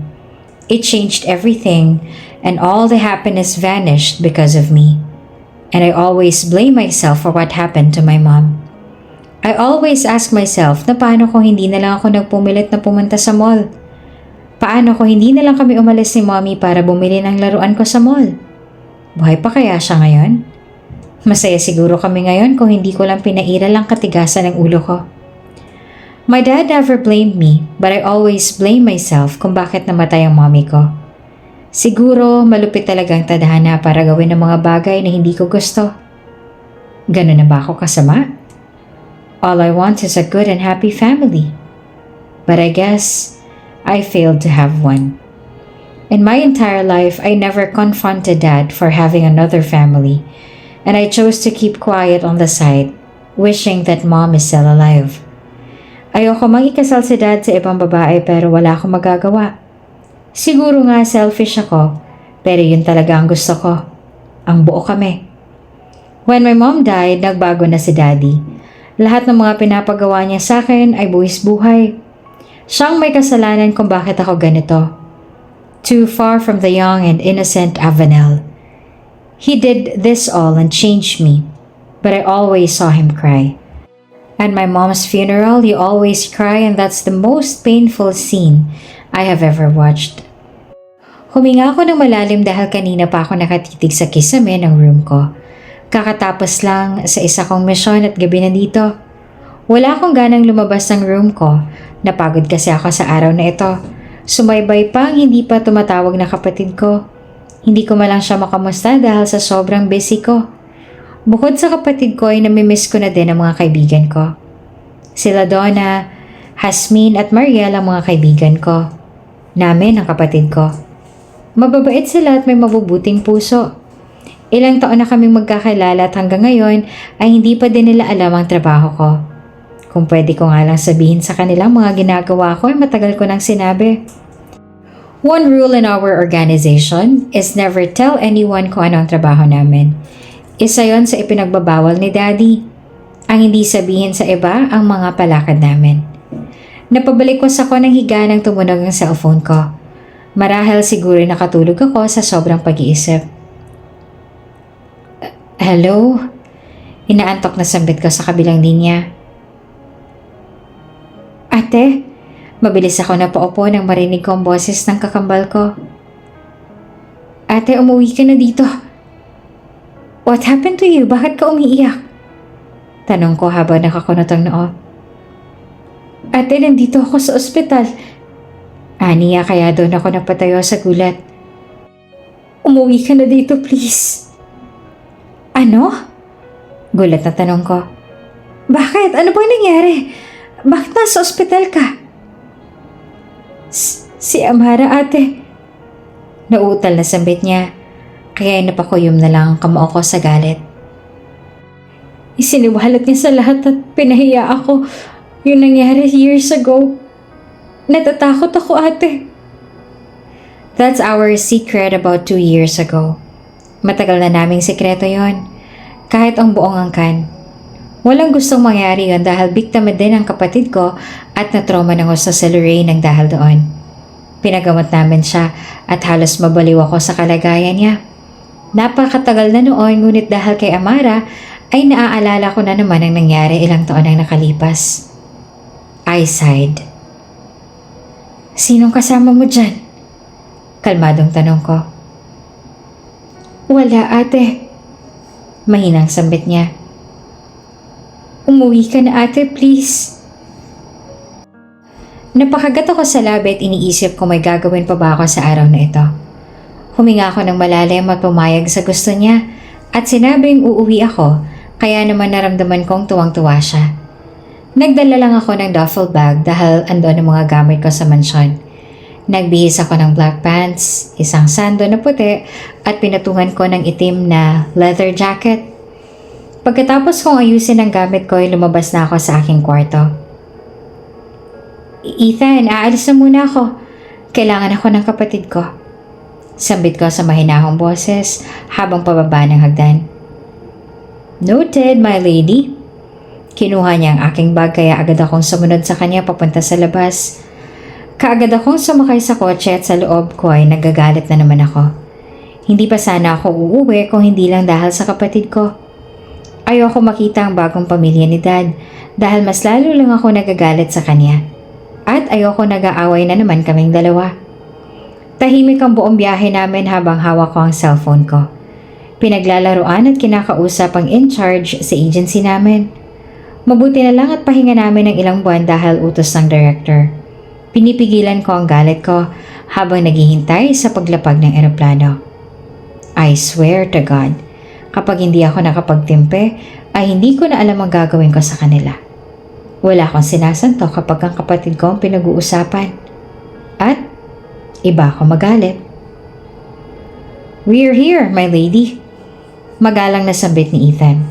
It changed everything and all the happiness vanished because of me. And I always blame myself for what happened to my mom. I always ask myself na paano kung hindi na lang ako nagpumilit na pumunta sa mall? Paano kung hindi na lang kami umalis ni Mommy para bumili ng laruan ko sa mall? Buhay pa kaya siya ngayon? Masaya siguro kami ngayon kung hindi ko lang pinairal ang katigasan ng ulo ko. My dad never blamed me but I always blame myself kung bakit namatay ang mommy ko. Siguro malupit talagang tadhana para gawin ang mga bagay na hindi ko gusto. Ganun na ba ako kasama? All I want is a good and happy family. But I guess I failed to have one. In my entire life, I never confronted Dad for having another family, and I chose to keep quiet on the side, wishing that Mom is still alive. Ayoko makikasal si Dad sa ibang babae pero wala akong magagawa. Siguro nga selfish ako, pero yun talaga ang gusto ko. Ang buo kami. When my mom died, nagbago na si Daddy. Lahat ng mga pinapagawa niya sa akin ay buwis buhay. Siyang may kasalanan kung bakit ako ganito. Too far from the young and innocent Avenel. He did this all and changed me, but I always saw him cry. At my mom's funeral, he always cry and that's the most painful scene I have ever watched. Huminga ako ng malalim dahil kanina pa ako nakatitig sa kisame ng room ko. Kakatapos lang sa isa kong misyon at gabi na dito. Wala akong ganang lumabas ng room ko. Napagod kasi ako sa araw na ito. Sumaybay pa ang hindi pa tumatawag na kapatid ko. Hindi ko malang siya makamusta dahil sa sobrang busy ko. Bukod sa kapatid ko ay namimiss ko na din ang mga kaibigan ko. Sila Donna, Hasmin at Mariel ang mga kaibigan ko. Namin ang kapatid ko. Mababait sila at may mabubuting puso. Ilang taon na kaming magkakilala at hanggang ngayon ay hindi pa din nila alam ang trabaho ko. Kung pwede ko nga lang sabihin sa kanilang mga ginagawa ko ay matagal ko nang sinabi. One rule in our organization is never tell anyone kung ano ang trabaho namin. Isa yon sa ipinagbabawal ni Daddy. Ang hindi sabihin sa iba ang mga palakad namin. Napabalikwas ako ng higa nang tumunog ang cellphone ko. Marahil siguro nakatulog ako sa sobrang pag-iisip. Hello? Inaantok na sambit ko sa kabilang linya. Ate, mabilis ako napaupo nang marinig ko ang boses ng kakambal ko. Ate, umuwi ka na dito. What happened to you? Bakit ka umiiyak? Tanong ko habang nakakunot ang noo. Ate, nandito ako sa ospital. Aniya kaya doon ako napatayo sa gulat. Umuwi ka na dito, please. Ano? Gulat na tanong ko. Bakit? Ano bang nangyari? Bakit nasa ospital ka? Si Amara, ate. Nauutal na sambit niya, kaya napakuyom na lang ang kamao ko sa galit. Isiniwalat niya sa lahat at pinahiya ako. Yung nangyari years ago. Natatakot ako, ate. That's our secret about 2 years ago. Matagal na naming sikreto yon. Kahit ang buong angkan. Walang gustong mangyari yon dahil biktima din ang kapatid ko at na-trauma ng gusto sa Lorraine ng dahil doon. Pinagamot namin siya at halos mabaliw ako sa kalagayan niya. Napakatagal na noon ngunit dahil kay Amara ay naaalala ko na naman ang nangyari ilang taon ang nakalipas. I sighed. Sinong kasama mo dyan? Kalmadong tanong ko. Wala, ate. Mahinang sambit niya. Umuwi ka na, ate, please. Napakagat ako sa labi at iniisip ko may gagawin pa ba ako sa araw na ito. Huminga ako ng malalim at pumayag sa gusto niya at sinabing uuwi ako, kaya naman naramdaman kong tuwang-tuwa siya. Nagdala lang ako ng duffel bag dahil andon ang mga gamit ko sa mansyon. Nagbihis ako ng black pants, isang sando na puti at pinatungan ko ng itim na leather jacket. Pagkatapos kong ayusin ang gamit ko ay lumabas na ako sa aking kwarto. Ethan, aalis na muna ako. Kailangan ako ng kapatid ko. Sambit ko sa mahinahong boses habang pababa ng hagdan. Noted, my lady. Kinuha niya ang aking bag kaya agad akong sumunod sa kanya papunta sa labas. Kaagad akong sumakay sa kotse at sa loob ko ay nagagalit na naman ako. Hindi pa sana ako uuwi kung hindi lang dahil sa kapatid ko. Ayoko makita ang bagong pamilya ni Dad dahil mas lalo lang ako nagagalit sa kanya. At ayoko nag-aaway na naman kaming dalawa. Tahimik ang buong biyahe namin habang hawak ko ang cellphone ko. Pinaglalaruan at kinakausap ang in-charge sa agency namin. Mabuti na lang at pahinga namin ng ilang buwan dahil utos ng director. Pinipigilan ko ang galit ko habang naghihintay sa paglapag ng eroplano. I swear to God, kapag hindi ako nakapagtimpe ay hindi ko na alam ang gagawin ko sa kanila. Wala akong sinasanto kapag ang kapatid ko ang pinag-uusapan. At iba ako magalit. We're here, my lady. Magalang na sambit ni Ethan.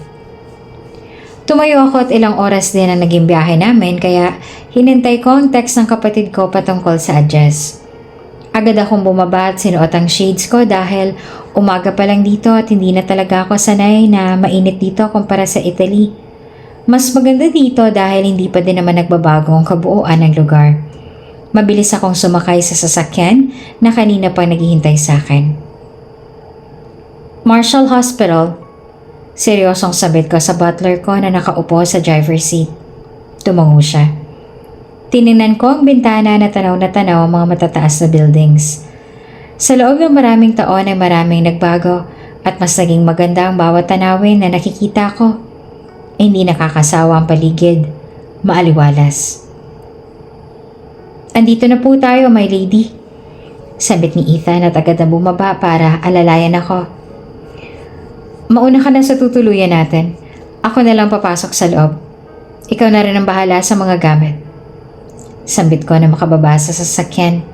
Tumayo ako at ilang oras din ang naging biyahe namin kaya hinintay ko ang text ng kapatid ko patungkol sa address. Agad akong bumaba at sinuot ang shades ko dahil umaga pa lang dito at hindi na talaga ako sanay na mainit dito kumpara sa Italy. Mas maganda dito dahil hindi pa din naman nagbabago ang kabuuan ng lugar. Mabilis akong sumakay sa sasakyan na kanina pa naghihintay sa akin. Marshall Hospital. Seryosong sabit ko sa butler ko na nakaupo sa driver's seat. Tumango siya. Tiningnan ko ang bintana na tanaw ang mga matataas na buildings. Sa loob ng maraming taon ay maraming nagbago at mas naging maganda ang bawat tanawin na nakikita ko. Hindi nakakasawa ang paligid. Maaliwalas. Andito na po tayo, my lady. Sabit ni Ethan at agad na bumaba para alalayan ako. Mauna ka na sa tutuluyan natin. Ako na lang papasok sa loob. Ikaw na rin ang bahala sa mga gamit. Sambit ko na makababa sa sasakyan.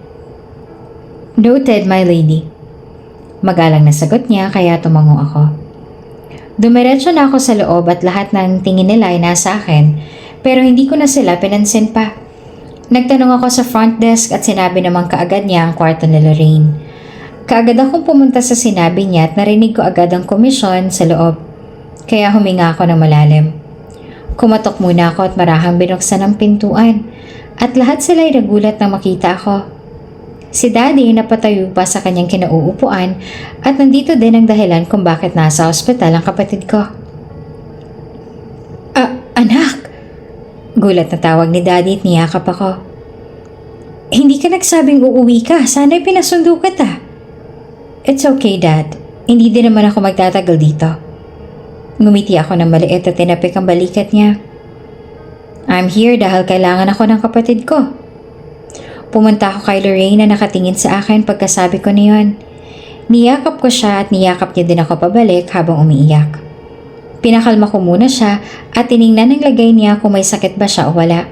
Noted, my lady. Magalang na sagot niya kaya tumango ako. Dumiretso na ako sa loob at lahat ng tingin nila ay nasa akin pero hindi ko na sila pinansin pa. Nagtanong ako sa front desk at sinabi naman kaagad niya ang kwarto ni Lorraine. Kaagad akong pumunta sa sinabi niya at narinig ko agad ang komisyon sa loob. Kaya huminga ako ng malalim. Kumatok muna ako at marahang binuksan ang pintuan. At lahat sila ay nagulat nang makita ako. Si Daddy napatayo pa sa kanyang kinauupuan at nandito din ang dahilan kung bakit nasa ospital ang kapatid ko. Anak! Gulat na tawag ni Daddy at niyakap ako. Hindi ka nagsabing uuwi ka. Sana'y pinasundo kita. It's okay, Dad. Hindi din naman ako magtatagal dito. Ngumiti ako ng maliit at tinapik ang balikat niya. I'm here dahil kailangan ako ng kapatid ko. Pumunta ako kay Lorraine na nakatingin sa akin pagkasabi ko niyon. Niyakap ko siya at niyakap niya din ako pabalik habang umiiyak. Pinakalma ko muna siya at tiningnan ang lagay niya kung may sakit ba siya o wala.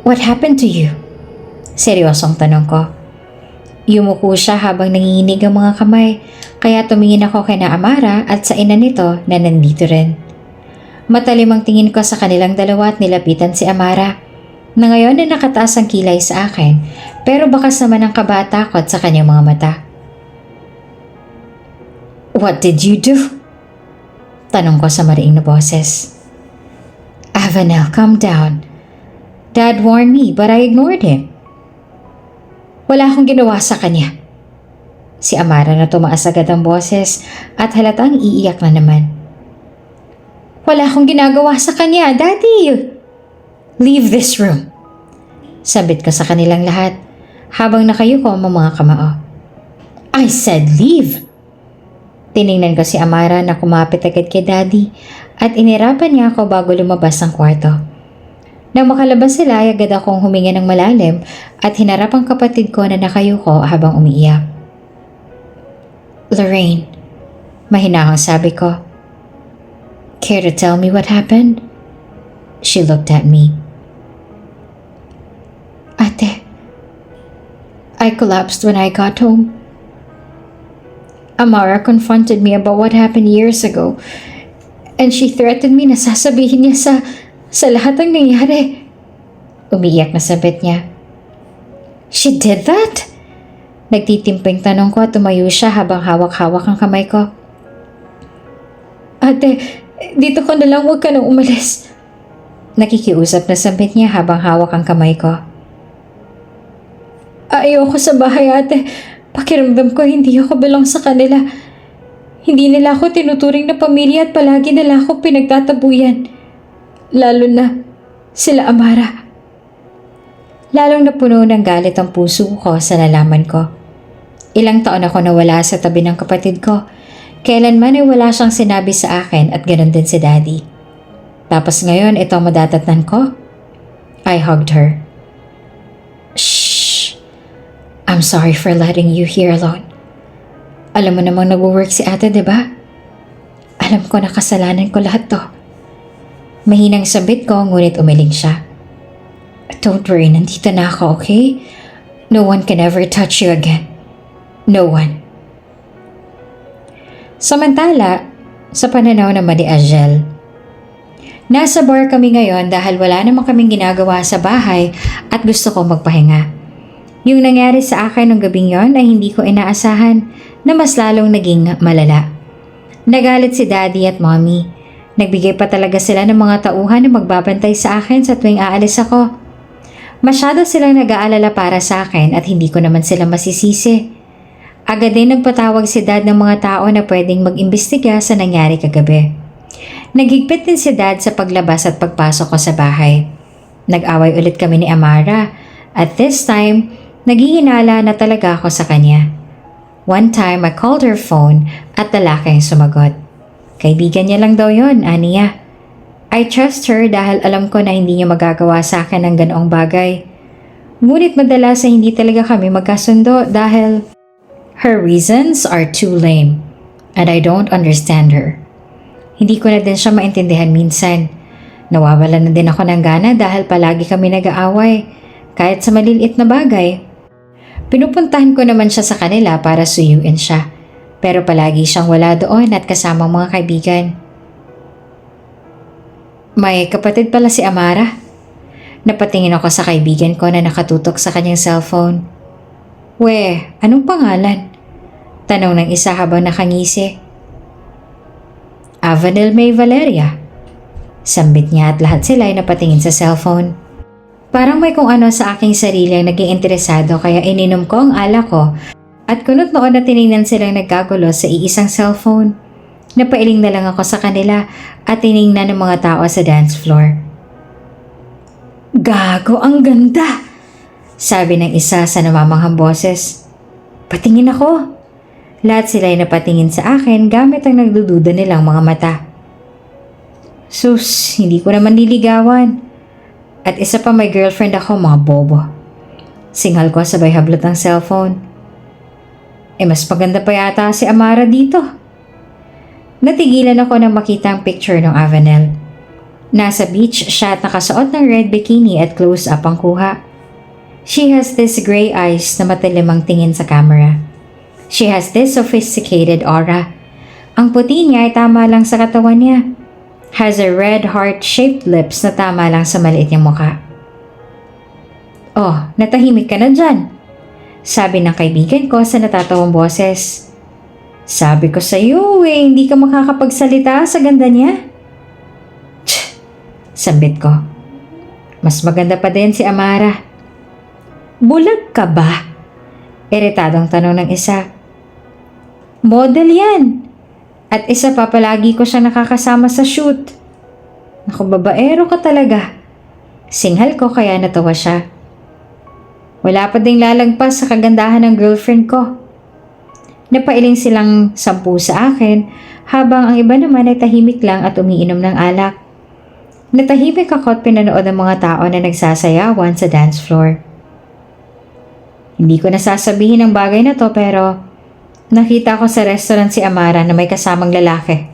What happened to you? Seryosong tanong ko. Yumuko siya habang nanginginig ang mga kamay, kaya tumingin ako kay na Amara at sa ina nito na nandito rin. Matalim ang tingin ko sa kanilang dalawa at nilapitan si Amara, na ngayon ay nakataas ang kilay sa akin, pero bakas naman ang kaba-takot sa kanyang mga mata. What did you do? Tanong ko sa mariing na boses. Avanel, calm down. Dad warned me but I ignored him. Wala akong ginawa sa kanya. Si Amara na tumaas agad ang boses at halatang iiyak na naman. Wala akong ginagawa sa kanya, Daddy! Leave this room. Sabit ko sa kanilang lahat habang nakayuko ang mga kamao. I said leave! Tiningnan ko si Amara na kumapit agad kay Daddy at inirapan niya ako bago lumabas ng kwarto. Nang makalabas sila ay agad akong huminga ng malalim at hinarap ang kapatid ko na nakayuko habang umiiyak. Lorraine, mahinahong sabi ko. Care to tell me what happened? She looked at me. Ate, I collapsed when I got home. Amara confronted me about what happened years ago and she threatened me na sasabihin niya sa lahat ng nangyari. Umiiyak na sabit niya. She did that? Nagtitimping tanong ko at tumayo siya habang hawak-hawak ang kamay ko. Ate, dito ka na lang, huwag ka nang umalis. Nakikiusap na sabit niya habang hawak ang kamay ko. Ayoko sa bahay, ate. Pakiramdam ko hindi ako belong sa kanila. Hindi nila ako tinuturing na pamilya at palagi nila ako pinagtatabuyan. Lalo na sila Amara. Lalong napuno ng galit ang puso ko sa nalaman ko. Ilang taon ako nawala sa tabi ng kapatid ko. Kailanman ay wala siyang sinabi sa akin at ganoon din si Daddy. Tapos ngayon ito ang madatatnan ko. I hugged her. I'm sorry for letting you here alone. Alam mo namang nag-work si ate, di ba? Alam ko na kasalanan ko lahat to. Mahinang sabit ko, ngunit umiling siya. Don't worry, nandito na ako, okay? No one can ever touch you again. No one. Samantala, sa pananaw na Madi Angel, nasa bar kami ngayon dahil wala namang kaming ginagawa sa bahay at gusto ko magpahinga. Yung nangyari sa akin nung gabing yon ay hindi ko inaasahan na mas lalong naging malala. Nagalit si Daddy at Mommy. Nagbigay pa talaga sila ng mga tauhan na magbabantay sa akin sa tuwing aalis ako. Masyado silang nag-aalala para sa akin at hindi ko naman sila masisisi. Agad din nagpatawag si Dad ng mga tao na pwedeng mag-imbestiga sa nangyari kagabi. Naghigpit din si Dad sa paglabas at pagpasok ko sa bahay. Nag-away ulit kami ni Amara at this time, naghihinala na talaga ako sa kanya. One time, I called her phone at lalaki ang sumagot. Kaibigan niya lang daw yon, aniya. I trust her dahil alam ko na hindi niya magagawa sa akin ng ganoong bagay. Ngunit madalas ay hindi talaga kami magkasundo dahil her reasons are too lame and I don't understand her. Hindi ko na din siya maintindihan minsan. Nawawala na din ako ng gana dahil palagi kami nag-aaway kahit sa maliliit na bagay. Pinupuntahan ko naman siya sa kanila para suyuin siya. Pero palagi siyang wala doon at kasamang mga kaibigan. May kapatid pala si Amara. Napatingin ako sa kaibigan ko na nakatutok sa kanyang cellphone. We, anong pangalan? Tanong ng isa habang nakangisi. Avanel May Valeria. Sambit niya at lahat sila ay napatingin sa cellphone. Parang may kung ano sa aking sarili ang naging interesado kaya ininom ko ang alak ko at kunot noon na tinignan silang nagkagulo sa iisang cellphone. Napailing na lang ako sa kanila at tinignan ng mga tao sa dance floor. Gago, ang ganda! Sabi ng isa sa namamanghang boses. Patingin ako. Lahat sila ay napatingin sa akin gamit ang nagdududa nilang mga mata. Sus, hindi ko naman niligawan. At isa pa may girlfriend ako, mga bobo. Singhal ko sabay hablot ng cellphone. Mas maganda pa yata si Amara dito. Natigilan ako nang makita ang picture ng Avanel. Nasa beach siya at nakasuot ng red bikini at close-up ang kuha. She has this gray eyes na matilim ang tingin sa camera. She has this sophisticated aura. Ang puti niya ay tama lang sa katawan niya. Has a red heart-shaped lips na tama lang sa maliit niyang mukha. Oh, natahimik ka na dyan. Sabi ng kaibigan ko sa natatawang boses. Sabi ko sa iyo hindi ka makakapagsalita sa ganda niya. Tch, sambit ko. Mas maganda pa din si Amara. Bulag ka ba? Iritadong tanong ng isa. Model yan. At isa pa palagi ko siya nakakasama sa shoot. Naku, babaero ka talaga. Singhal ko kaya natawa siya. Wala pa ding lalagpas sa kagandahan ng girlfriend ko. Napailing silang 10 sa akin habang ang iba naman ay tahimik lang at umiinom ng alak. Natahimik ako at pinanood ang mga tao na nagsasayawan sa dance floor. Hindi ko nasasabihin ang bagay na to pero nakita ko sa restaurant si Amara na may kasamang lalaki.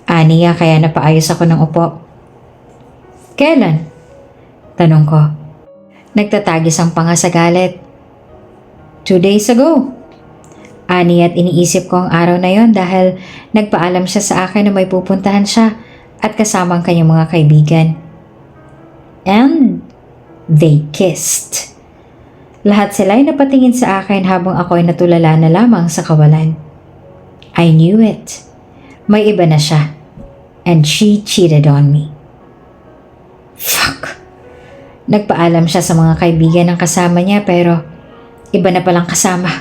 Aniya kaya napaayos ako ng upo. Kailan? Tanong ko. Nagtatagis ang panga sa galit. 2 days ago. Ani at iniisip ko ang araw na yon dahil nagpaalam siya sa akin na may pupuntahan siya at kasama ang kanyang mga kaibigan. And they kissed. Lahat sila ay napatingin sa akin habang ako ay natulala na lamang sa kawalan. I knew it. May iba na siya. And she cheated on me. Fuck. Nagpaalam siya sa mga kaibigan ng kasama niya pero iba na palang kasama.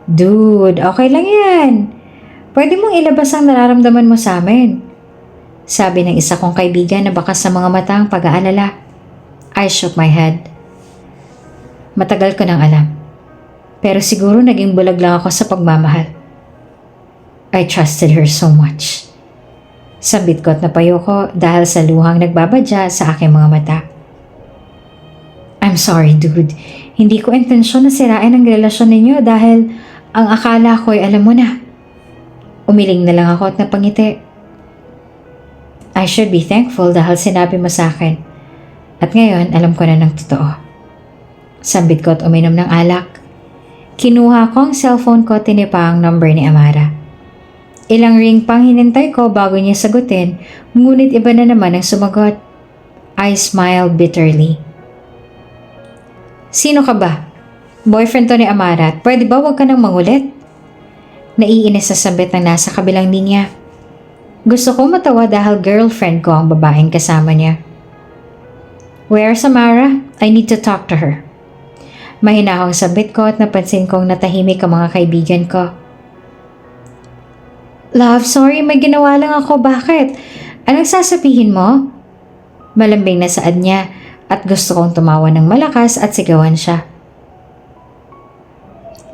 Dude, okay lang yan. Pwede mong ilabas ang nararamdaman mo sa amin. Sabi ng isa kong kaibigan na baka sa mga mata ang pag-aalala. I shook my head. Matagal ko nang alam. Pero siguro naging bulag lang ako sa pagmamahal. I trusted her so much. Sambit ko at napayo ko dahil sa luhang nagbabadya sa aking mga mata. I'm sorry, dude. Hindi ko intensyon na sirain ang relasyon ninyo dahil ang akala ko ay alam mo na. Umiling na lang ako at napangiti. I should be thankful dahil sinabi mo sa akin. At ngayon, alam ko na ng totoo. Sambit ko at uminom ng alak. Kinuha ko ang cellphone ko at tinipa ang number ni Amara. Ilang ring pang hinintay ko bago niya sagutin, ngunit iba na naman ang sumagot. I smiled bitterly. Sino ka ba? Boyfriend to ni Amara. Pwede ba wag ka nang mangulit? Naiinis sa sambit ng nasa kabilang linya. Gusto ko matawa dahil girlfriend ko ang babaeng kasama niya. Where's Amara? I need to talk to her. Mahinahong sambit ko at napansin kong natahimik ang mga kaibigan ko. Love, sorry, may ginawa lang ako. Bakit? Anong sasabihin mo? Malambing na saad niya at gusto kong tumawa ng malakas at sigawan siya.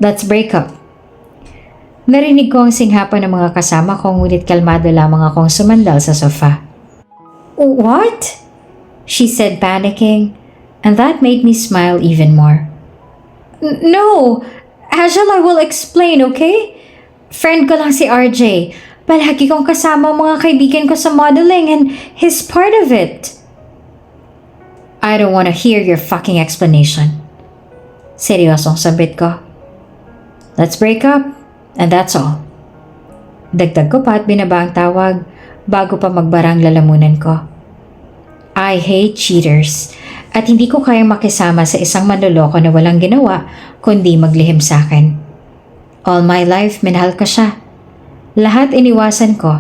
Let's break up. Narinig ko ang singhapan ng mga kasama ko ngunit kalmado lamang akong sumandal sa sofa. What? She said panicking, and that made me smile even more. No! Angel, I will explain, okay? Friend ko lang si RJ. Palagi kong kasama ang mga kaibigan ko sa modeling and he's part of it. I don't want to hear your fucking explanation. Seryosong sabit ko. Let's break up, and that's all. Dagdag ko pa at binaba ang tawag bago pa magbarang lalamunan ko. I hate cheaters at hindi ko kayang makisama sa isang manloloko na walang ginawa kundi maglihim sa akin. All my life, minahal ko siya. Lahat iniwasan ko.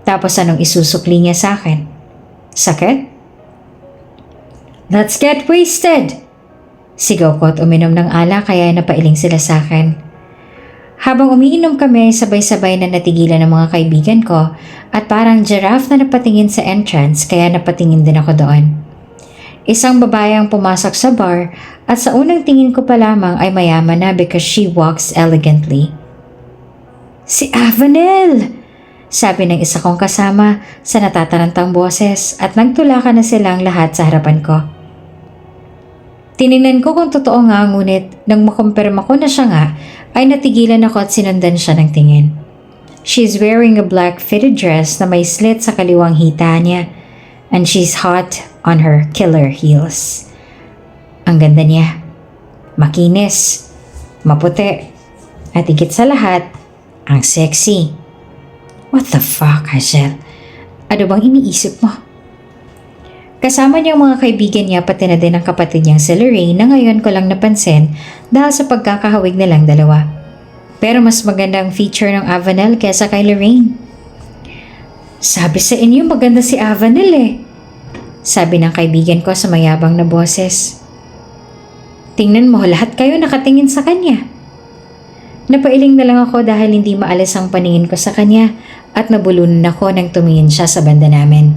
Tapos anong isusukli niya sa akin? Sakit? Let's get wasted! Sigaw ko at uminom ng alak kaya napailing sila sa akin. Habang umiinom kami, sabay-sabay na natigilan ng mga kaibigan ko at parang giraffe na napatingin sa entrance kaya napatingin din ako doon. Isang babae ang pumasok sa bar at sa unang tingin ko pa lamang ay mayaman na because she walks elegantly. Si Avanel! Sabi ng isa kong kasama sa natatarantang boses at nagtulakan na silang lahat sa harapan ko. Tiningnan ko kung totoo nga ngunit nang makumpirma ko na siya nga ay natigilan ako at sinundan siya ng tingin. She's wearing a black fitted dress na may slit sa kaliwang hita niya and she's hot on her killer heels. Ang ganda niya. Makinis, maputi, at higit sa lahat, ang sexy. What the fuck, Hazel? Ano bang iniisip mo? Kasama niya ang mga kaibigan niya pati na din ang kapatid niyang si Lorraine na ngayon ko lang napansin dahil sa pagkakahawig nilang dalawa. Pero mas maganda ang feature ng Avanel kesa kay Lorraine. Sabi sa inyo maganda si Avanel eh. Sabi ng kaibigan ko sa mayabang na boses. Tingnan mo, lahat kayo nakatingin sa kanya. Napailing na lang ako dahil hindi maalis ang paningin ko sa kanya at nabulunan ako nang tumingin siya sa banda namin.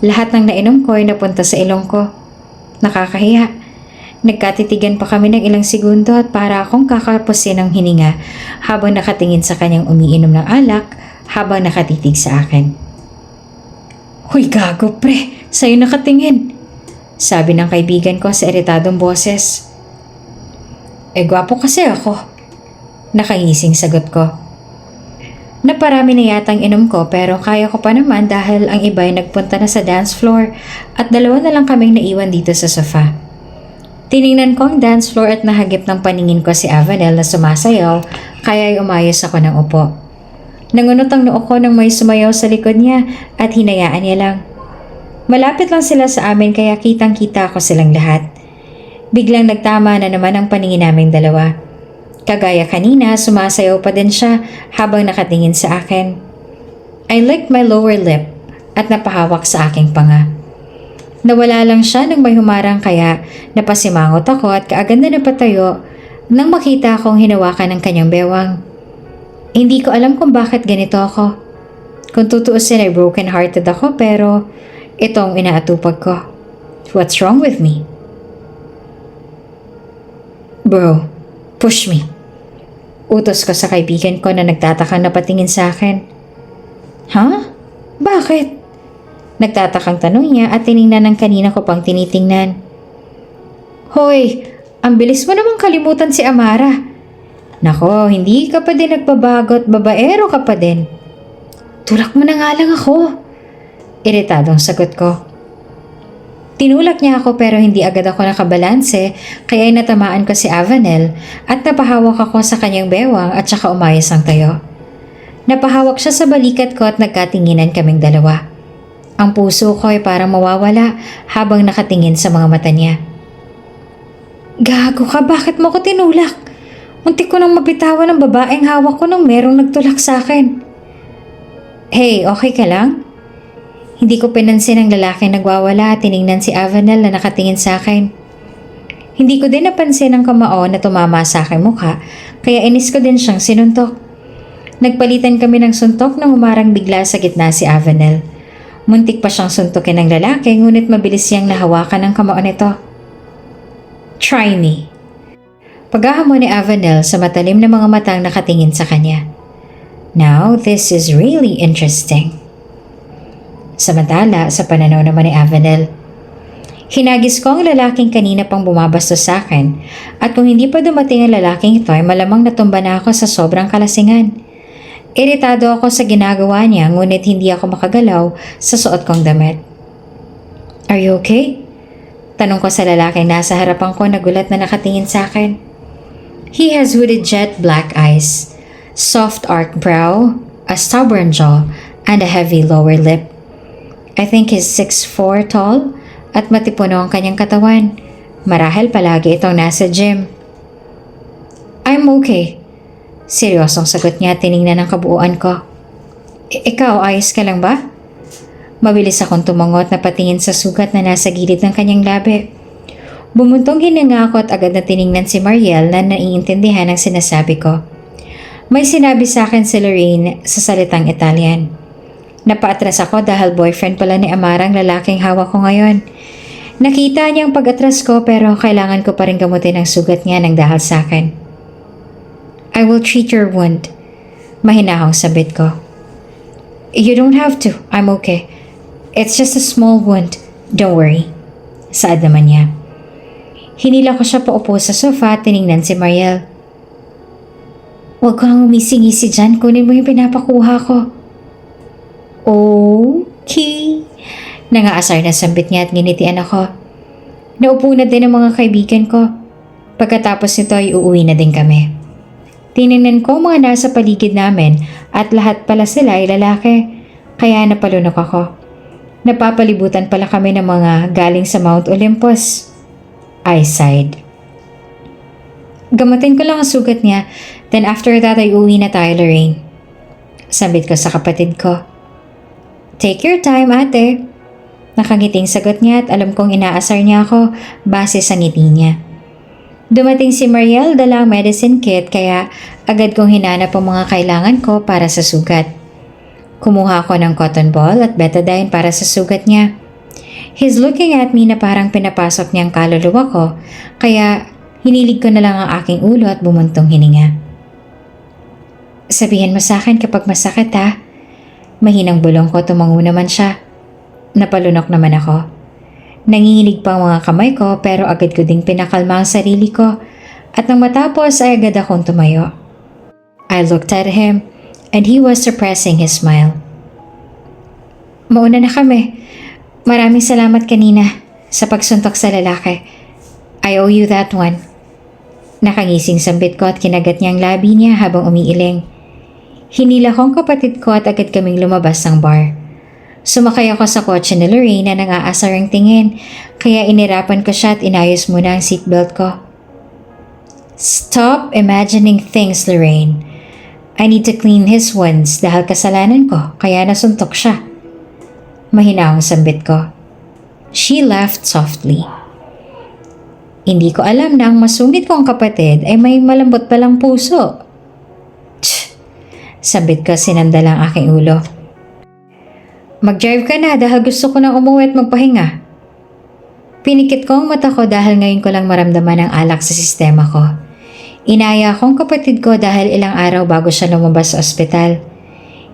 Lahat ng nainom ko ay napunta sa ilong ko. Nakakahiya. Nagkatitigan pa kami ng ilang segundo at para akong kakapusin ng hininga habang nakatingin sa kanyang umiinom ng alak habang nakatitig sa akin. Huy gago pre, sa'yo nakatingin, sabi ng kaibigan ko sa iritadong boses. Gwapo kasi ako, nakangising sagot ko. Naparami na yatang inom ko pero kaya ko pa naman dahil ang iba ay nagpunta na sa dance floor at dalawa na lang kaming naiwan dito sa sofa. Tiningnan ko ang dance floor at nahagip ng paningin ko si Avanel na sumasayaw kaya ay umayos ako ng upo. Nangunot ang noo ko nang may sumayaw sa likod niya at hinayaan niya lang. Malapit lang sila sa amin kaya kitang-kita ko silang lahat. Biglang nagtama na naman ang paningin naming dalawa. Kagaya kanina, sumasayaw pa din siya habang nakatingin sa akin. I licked my lower lip at napahawak sa aking panga. Nawala lang siya nang may humarang kaya napasimangot ako at kaagad na napatayo nang makita akong hinawakan ng kanyang bewang. Hindi ko alam kung bakit ganito ako. Kung tutuusin ay broken-hearted ako pero itong inaatupag ko. What's wrong with me? Bro, push me. Utos ko sa kaibigan ko na nagtatakang napatingin sa akin. Ha? Bakit? Nagtatakang tanong niya at tiningnan ng kanina ko pang tinitingnan. Hoy, ang bilis mo namang kalimutan si Amara. Nako, hindi ka pa din nagbabago at babaero ka pa din. Tulak mo na nga lang ako. Iritadong sagot ko. Tinulak niya ako pero hindi agad ako nakabalanse kaya ay natamaan ko si Avanel at napahawak ako sa kanyang bewang at saka umayos ang tayo. Napahawak siya sa balikat ko at nagkatinginan kaming dalawa. Ang puso ko ay parang mawawala habang nakatingin sa mga mata niya. Gago ka, bakit mo ko tinulak? Muntik ko nang mabitawan ng babaeng hawak ko nang merong nagtulak sa akin. Hey, okay ka lang? Hindi ko pinansin ang lalaking nagwawala at tiningnan si Avanel na nakatingin sa akin. Hindi ko din napansin ang kamao na tumama sa aking mukha kaya inis ko din siyang sinuntok. Nagpalitan kami ng suntok nang umarang bigla sa gitna si Avanel. Muntik pa siyang suntukin ng lalaki ngunit mabilis siyang nahawakan ng kamao nito. Try me. Paghahamon ni Avanel sa matalim na mga matang nakatingin sa kanya. Now, this is really interesting. Samantala, sa pananaw naman ni Avanel. Hinagis ko ang lalaking kanina pang bumabastos sa akin at kung hindi pa dumating ang lalaking ito ay malamang natumba na ako sa sobrang kalasingan. Iritado ako sa ginagawa niya ngunit hindi ako makagalaw sa suot kong damit. Are you okay? Tanong ko sa lalaking nasa harapan ko na gulat na nakatingin sa akin. He has hooded jet black eyes, soft arched brow, a stubborn jaw, and a heavy lower lip. I think he's 6'4" tall at matipuno ang kanyang katawan. Marahil palagi itong nasa gym. I'm okay. Seryosong sagot niya tiningnan ang kabuuan ko. Ikaw, ayos ka lang ba? Mabilis akong tumangot na patingin sa sugat na nasa gilid ng kanyang labi. Bumuntong hininga ako at agad na tiningnan si Mariel na naiintindihan ang sinasabi ko. May sinabi sa akin si Lorraine sa salitang Italian. Napaatras ako dahil boyfriend pala ni Amara ang lalaking hawak ko ngayon. Nakita niya ang pag-atras ko pero kailangan ko pa rin gamutin ang sugat niya ng dahil sa akin. I will treat your wound. Mahinahong sabit ko. You don't have to. I'm okay. It's just a small wound. Don't worry. Saad naman niya. Hinila ko siya paupo sa sofa at tiningnan si Mariel. Huwag kang umisi-ngisi dyan. Kunin mo yung pinapakuha ko. Okay. Nangaasar na sambit niya at ginitian ako. Naupo na din ang mga kaibigan ko. Pagkatapos nito ay uuwi na din kami. Tiningnan ko mga nasa paligid namin at lahat pala sila ay lalaki. Kaya napalunok ako. Napapalibutan pala kami ng mga galing sa Mount Olympus. I sighed. Gamutin ko lang ang sugat niya, then after that ay uwi na tayo, Lorraine. Sambit ko sa kapatid ko. Take your time, ate. Nakangiting sagot niya at alam kong inaasar niya ako base sa ngiti niya. Dumating si Mariel dala ang medicine kit kaya agad kong hinanap ang mga kailangan ko para sa sugat. Kumuha ako ng cotton ball at betadine para sa sugat niya. He's looking at me na parang pinapasok niyang kaluluwa ko, kaya hinilig ko na lang ang aking ulo at bumuntong hininga. Sabihin mo sa akin kapag masakit ha. Mahinang bulong ko, tumango naman siya. Napalunok naman ako. Nanginginig pa ang mga kamay ko pero agad ko ding pinakalma ang sarili ko at nang matapos ay agad akong tumayo. I looked at him and he was suppressing his smile. Mauna na kami. Maraming salamat kanina sa pagsuntok sa lalaki. I owe you that one. Nakangising sambit ko at kinagat niya ang labi niya habang umiiling. Hinila ko ang kapatid ko at agad kaming lumabas ng bar. Sumakay ako sa kotse ni Lorraine na nang-aasarang tingin, kaya inirapan ko siya at inayos muna ang seatbelt ko. Stop imagining things, Lorraine. I need to clean his wounds dahil kasalanan ko, kaya nasuntok siya. Mahina ang sambit ko. She laughed softly. Hindi ko alam na ang masungit kong kapatid ay may malambot palang puso. Tch! Sambit ko sinandal ang aking ulo. Mag-drive ka na dahil gusto ko na umuwi at magpahinga. Pinikit ko ang mata ko dahil ngayon ko lang maramdaman ang alak sa sistema ko. Inaya akong kapatid ko dahil ilang araw bago siya lumabas sa ospital.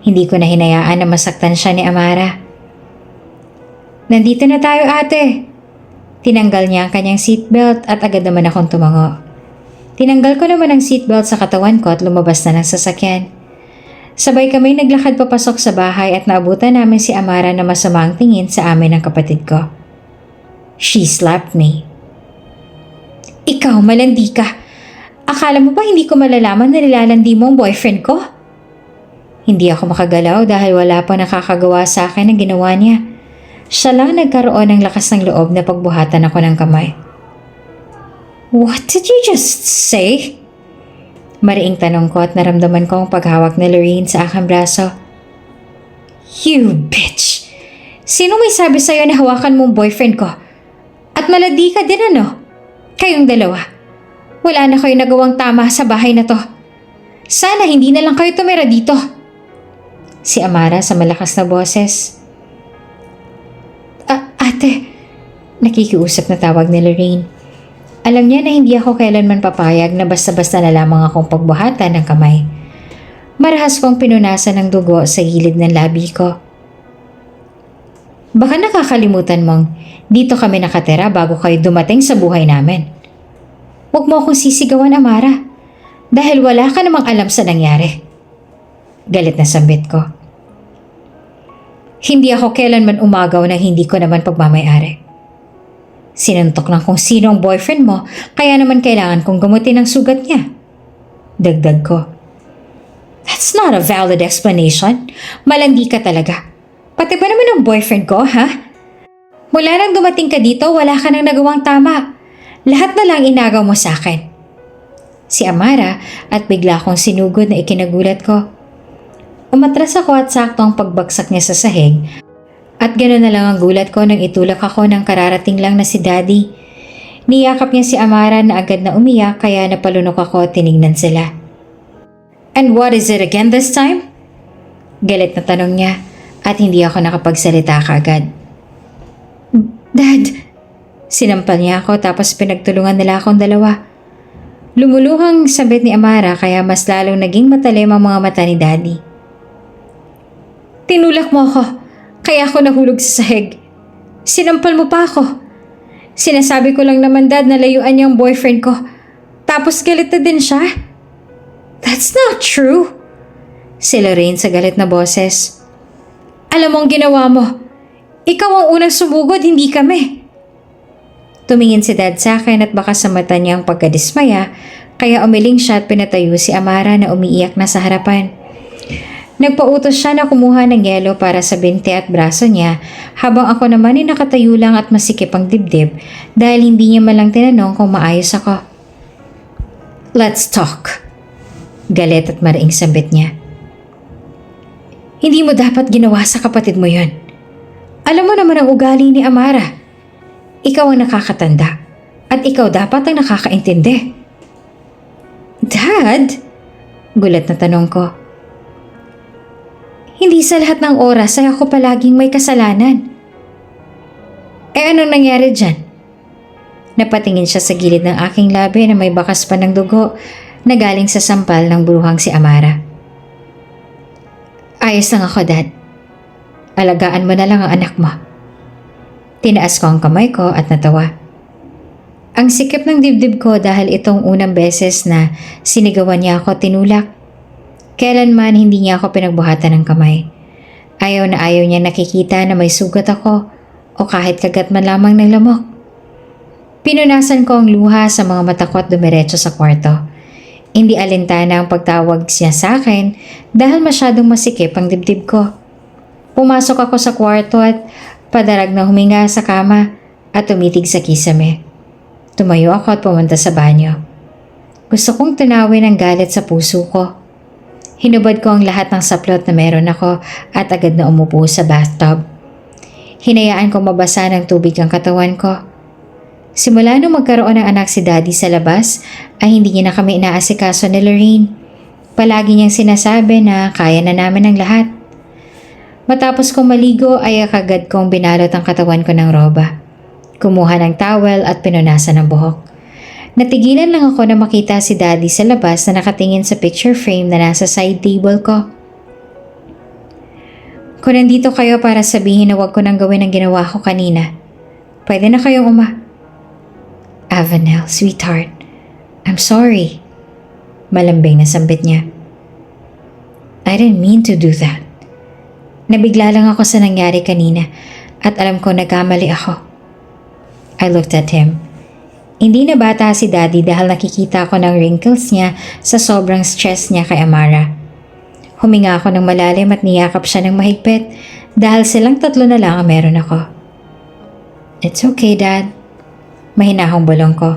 Hindi ko na hinayaan na masaktan siya ni Amara. Nandito na tayo, ate. Tinanggal niya ang kanyang seatbelt at agad naman akong tumango. Tinanggal ko naman ang seatbelt sa katawan ko at lumabas na ng sasakyan. Sabay kami naglakad papasok sa bahay at naabutan namin si Amara na masama ang tingin sa amin ng kapatid ko. She slapped me. Ikaw, malandi ka. Akala mo ba hindi ko malalaman na nilalandi mo ang boyfriend ko? Hindi ako makagalaw dahil wala pa nakakagawa sa akin ang ginawa niya. Siya lang nagkaroon ng lakas ng loob na pagbuhatan ako ng kamay. What did you just say? Mariing tanong ko at naramdaman ko ang paghawak ni Lorraine sa aking braso. You bitch! Sino may sabi sa'yo na hawakan mo ang boyfriend ko? At maladi ka din ano? Kayong dalawa. Wala na kayo nagawang tama sa bahay na to. Sana hindi na lang kayo tumira dito. Si Amara sa malakas na boses. Ate, nakikiusap na tawag ni Lorraine. Alam niya na hindi ako kailanman papayag na basta-basta na lamang akong pagbuhatan ng kamay. Marahas kong pinunasan ng dugo sa gilid ng labi ko. Baka nakakalimutan mong dito kami nakatira bago kayo dumating sa buhay namin. Huwag mo akong sisigawan, Amara, dahil wala ka namang alam sa nangyari. Galit na sambit ko. Hindi ako kailanman umagaw na hindi ko naman pagmamayari. Sinuntok lang kung sino ang boyfriend mo, kaya naman kailangan kong gamutin ang sugat niya. Dagdag ko. That's not a valid explanation. Malandi ka talaga. Pati ba naman ang boyfriend ko, ha? Mula nang dumating ka dito, wala ka nang nagawang tama. Lahat na lang inagaw mo sa akin. Si Amara at bigla akong sinugod na ikinagulat ko. Umatras ako at sakto ang pagbagsak niya sa sahig. At gano'n na lang ang gulat ko nang itulak ako ng kararating lang na si Daddy. Niyakap niya si Amara na agad na umiyak kaya napalunok ako at tinignan sila. And what is it again this time? Galit na tanong niya at hindi ako nakapagsalita kaagad. Dad! Sinampal niya ako tapos pinagtulungan nila akong dalawa. Lumuluhang sabit ni Amara kaya mas lalong naging matalim ang mga mata ni Daddy. Tinulak mo ako. Kaya ako nahulog sa sahig. Sinampal mo pa ako. Sinasabi ko lang naman, Dad, na layuan niya ang boyfriend ko. Tapos galit na din siya. That's not true. Si Lorraine sa galit na boses. Alam mo ang ginawa mo. Ikaw ang unang sumugod, hindi kami. Tumingin si Dad sa akin at baka sa mata niya ang pagkadismaya, kaya umiling siya at pinatayo si Amara na umiiyak na sa harapan. Nagpautos siya na kumuha ng yelo para sa binte at braso niya habang ako naman ay nakatayo lang at masikip ang dibdib dahil hindi niya malang tinanong kung maayos ako. Let's talk. Galit at mariing sambit niya. Hindi mo dapat ginawa sa kapatid mo yun. Alam mo naman ang ugali ni Amara. Ikaw ang nakakatanda at ikaw dapat ang nakakaintindi. Dad? Gulat na tanong ko. Hindi sa lahat ng oras ay ako palaging may kasalanan. Anong nangyari dyan? Napatingin siya sa gilid ng aking labi na may bakas pa ng dugo na galing sa sampal ng bruhang si Amara. Ayos lang ako, Dad. Alagaan mo na lang ang anak mo. Tinaas ko ang kamay ko at natawa. Ang sikip ng dibdib ko dahil itong unang beses na sinigawan niya ako tinulak. Kailanman hindi niya ako pinagbuhatan ng kamay. Ayaw na ayaw niya nakikita na may sugat ako o kahit kagat man lamang ng lamok. Pinunasan ko ang luha sa mga mata ko at dumiretso sa kwarto. Hindi alintana ang pagtawag niya sa akin dahil masyadong masikip ang dibdib ko. Pumasok ako sa kwarto at padarag na huminga sa kama at tumitig sa kisame. Tumayo ako at pumunta sa banyo. Gusto kong tunawin ang galit sa puso ko. Hinubad ko ang lahat ng saplot na meron ako at agad na umupo sa bathtub. Hinayaan kong mabasa ng tubig ang katawan ko. Simula nung magkaroon ng anak si Daddy sa labas ay hindi niya na kami inaasikaso ni Lorraine. Palagi niyang sinasabi na kaya na namin ang lahat. Matapos kong maligo ay agad kong binalot ang katawan ko ng roba. Kumuha ng towel at pinunasan ang buhok. Natigilan lang ako na makita si Daddy sa labas na nakatingin sa picture frame na nasa side table ko. Kung nandito kayo para sabihin na wag ko nang gawin ang ginawa ko kanina, pwede na kayong Avenel, sweetheart, I'm sorry. Malambing na sambit niya. I didn't mean to do that. Nabigla lang ako sa nangyari kanina at alam ko nagkamali ako. I looked at him. Hindi na bata si Daddy dahil nakikita ko ng wrinkles niya sa sobrang stress niya kay Amara. Huminga ako ng malalim at niyakap siya ng mahigpit dahil silang tatlo na lang ang meron ako. It's okay, Dad. Mahinahong bulong ko.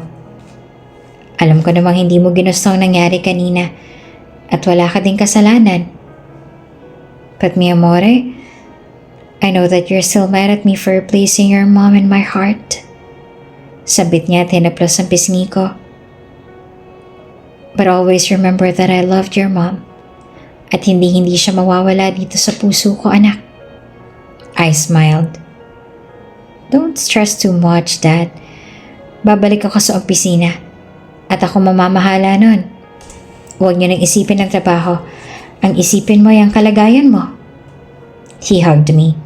Alam ko namang hindi mo ginusto ang nangyari kanina at wala ka ding kasalanan. But mi amore, I know that you're still mad at me for replacing your mom in my heart. Sabit niya at hinaplos ang pisngi ko. But always remember that I loved your mom at hindi siya mawawala dito sa puso ko, anak. I smiled. Don't stress too much, Dad. Babalik ako sa opisina at ako mamamahala nun. Huwag niyo nang isipin ang trabaho. Ang isipin mo ay ang kalagayan mo. He hugged me.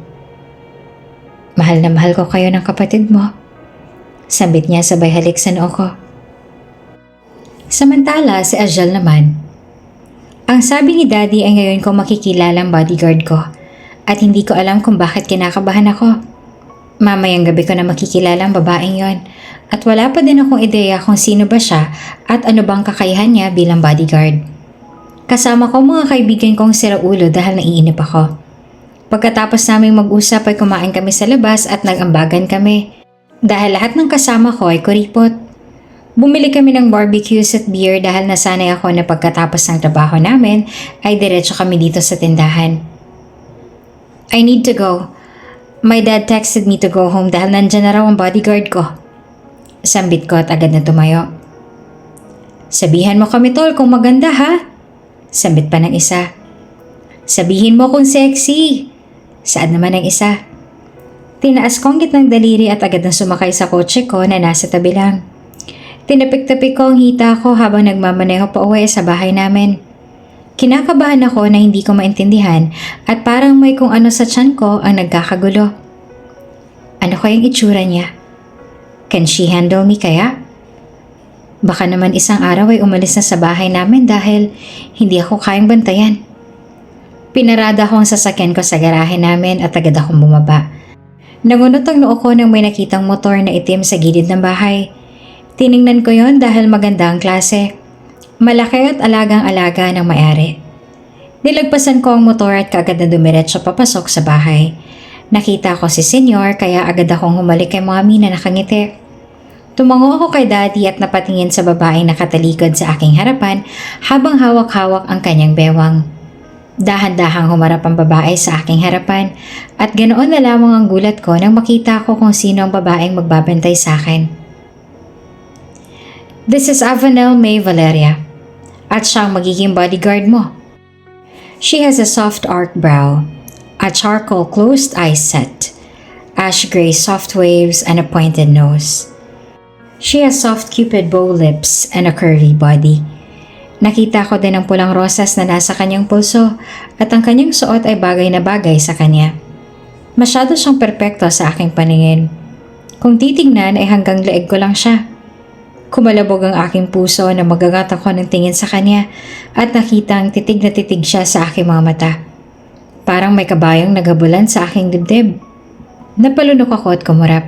Mahal na mahal ko kayo ng kapatid mo. Sambit niya sabay halik sa noo ko. Samantala si Ajal naman. Ang sabi ni Daddy ay ngayon ko makikilalang bodyguard ko at hindi ko alam kung bakit kinakabahan ako. Mamayang gabi ko na makikilalang babaeng yon. At wala pa din akong ideya kung sino ba siya at ano bang kakayahan niya bilang bodyguard. Kasama ko mga kaibigan kong siraulo dahil naiinip ako. Pagkatapos naming mag-usap ay kumain kami sa labas at nag-ambagan kami. Dahil lahat ng kasama ko ay kuripot. Bumili kami ng barbecues at beer dahil nasanay ako na pagkatapos ng trabaho namin ay diretso kami dito sa tindahan. I need to go. My dad texted me to go home dahil nandyan na raw ang bodyguard ko. Sambit ko at agad na tumayo. Sabihan mo kami tol kung maganda ha? Sambit pa ng isa. Sabihin mo kung sexy. Saad naman ng isa. Tinaas ko ang gitnang daliri at agad na sumakay sa kotse ko na nasa tabi lang. Tinapik-tapik ko ang hita ko habang nagmamaneho pa uwi sa bahay namin. Kinakabahan ako na hindi ko maintindihan at parang may kung ano sa tiyan ko ang nagkakagulo. Ano kayang itsura niya? Can she handle me kaya? Baka naman isang araw ay umalis na sa bahay namin dahil hindi ako kayang bantayan. Pinarada ko ang sasakyan ko sa garahe namin at agad akong bumaba. Nangunot ang noo ko nang may nakitang motor na itim sa gilid ng bahay. Tiningnan ko yon dahil maganda ang klase. Malaki at alagang-alaga ng may-ari. Nilagpasan ko ang motor at kaagad na dumiretso papasok sa bahay. Nakita ko si Senyor kaya agad akong humalik kay Mommy na nakangiti. Tumango ako kay Daddy at napatingin sa babaeng nakatalikod sa aking harapan habang hawak-hawak ang kanyang bewang. Dahan-dahang humarap ang babae sa aking harapan at ganoon na lamang ang gulat ko nang makita ko kung sino ang babaeng magbabantay sa akin. This is Avenel May Valeria at siya ang magiging bodyguard mo. She has a soft arched brow, a charcoal closed eye set, ash gray soft waves, and a pointed nose. She has soft cupid bow lips and a curvy body. Nakita ko din ang pulang rosas na nasa kanyang pulso at ang kanyang suot ay bagay na bagay sa kanya. Masyado siyang perpekto sa aking paningin. Kung titingnan ay hanggang leeg ko lang siya. Kumalabog ang aking puso na magagat ako ng tingin sa kanya at nakitang titig na titig siya sa aking mga mata. Parang may kabayang naghabulan sa aking dibdib. Napalunok ako at kumurap.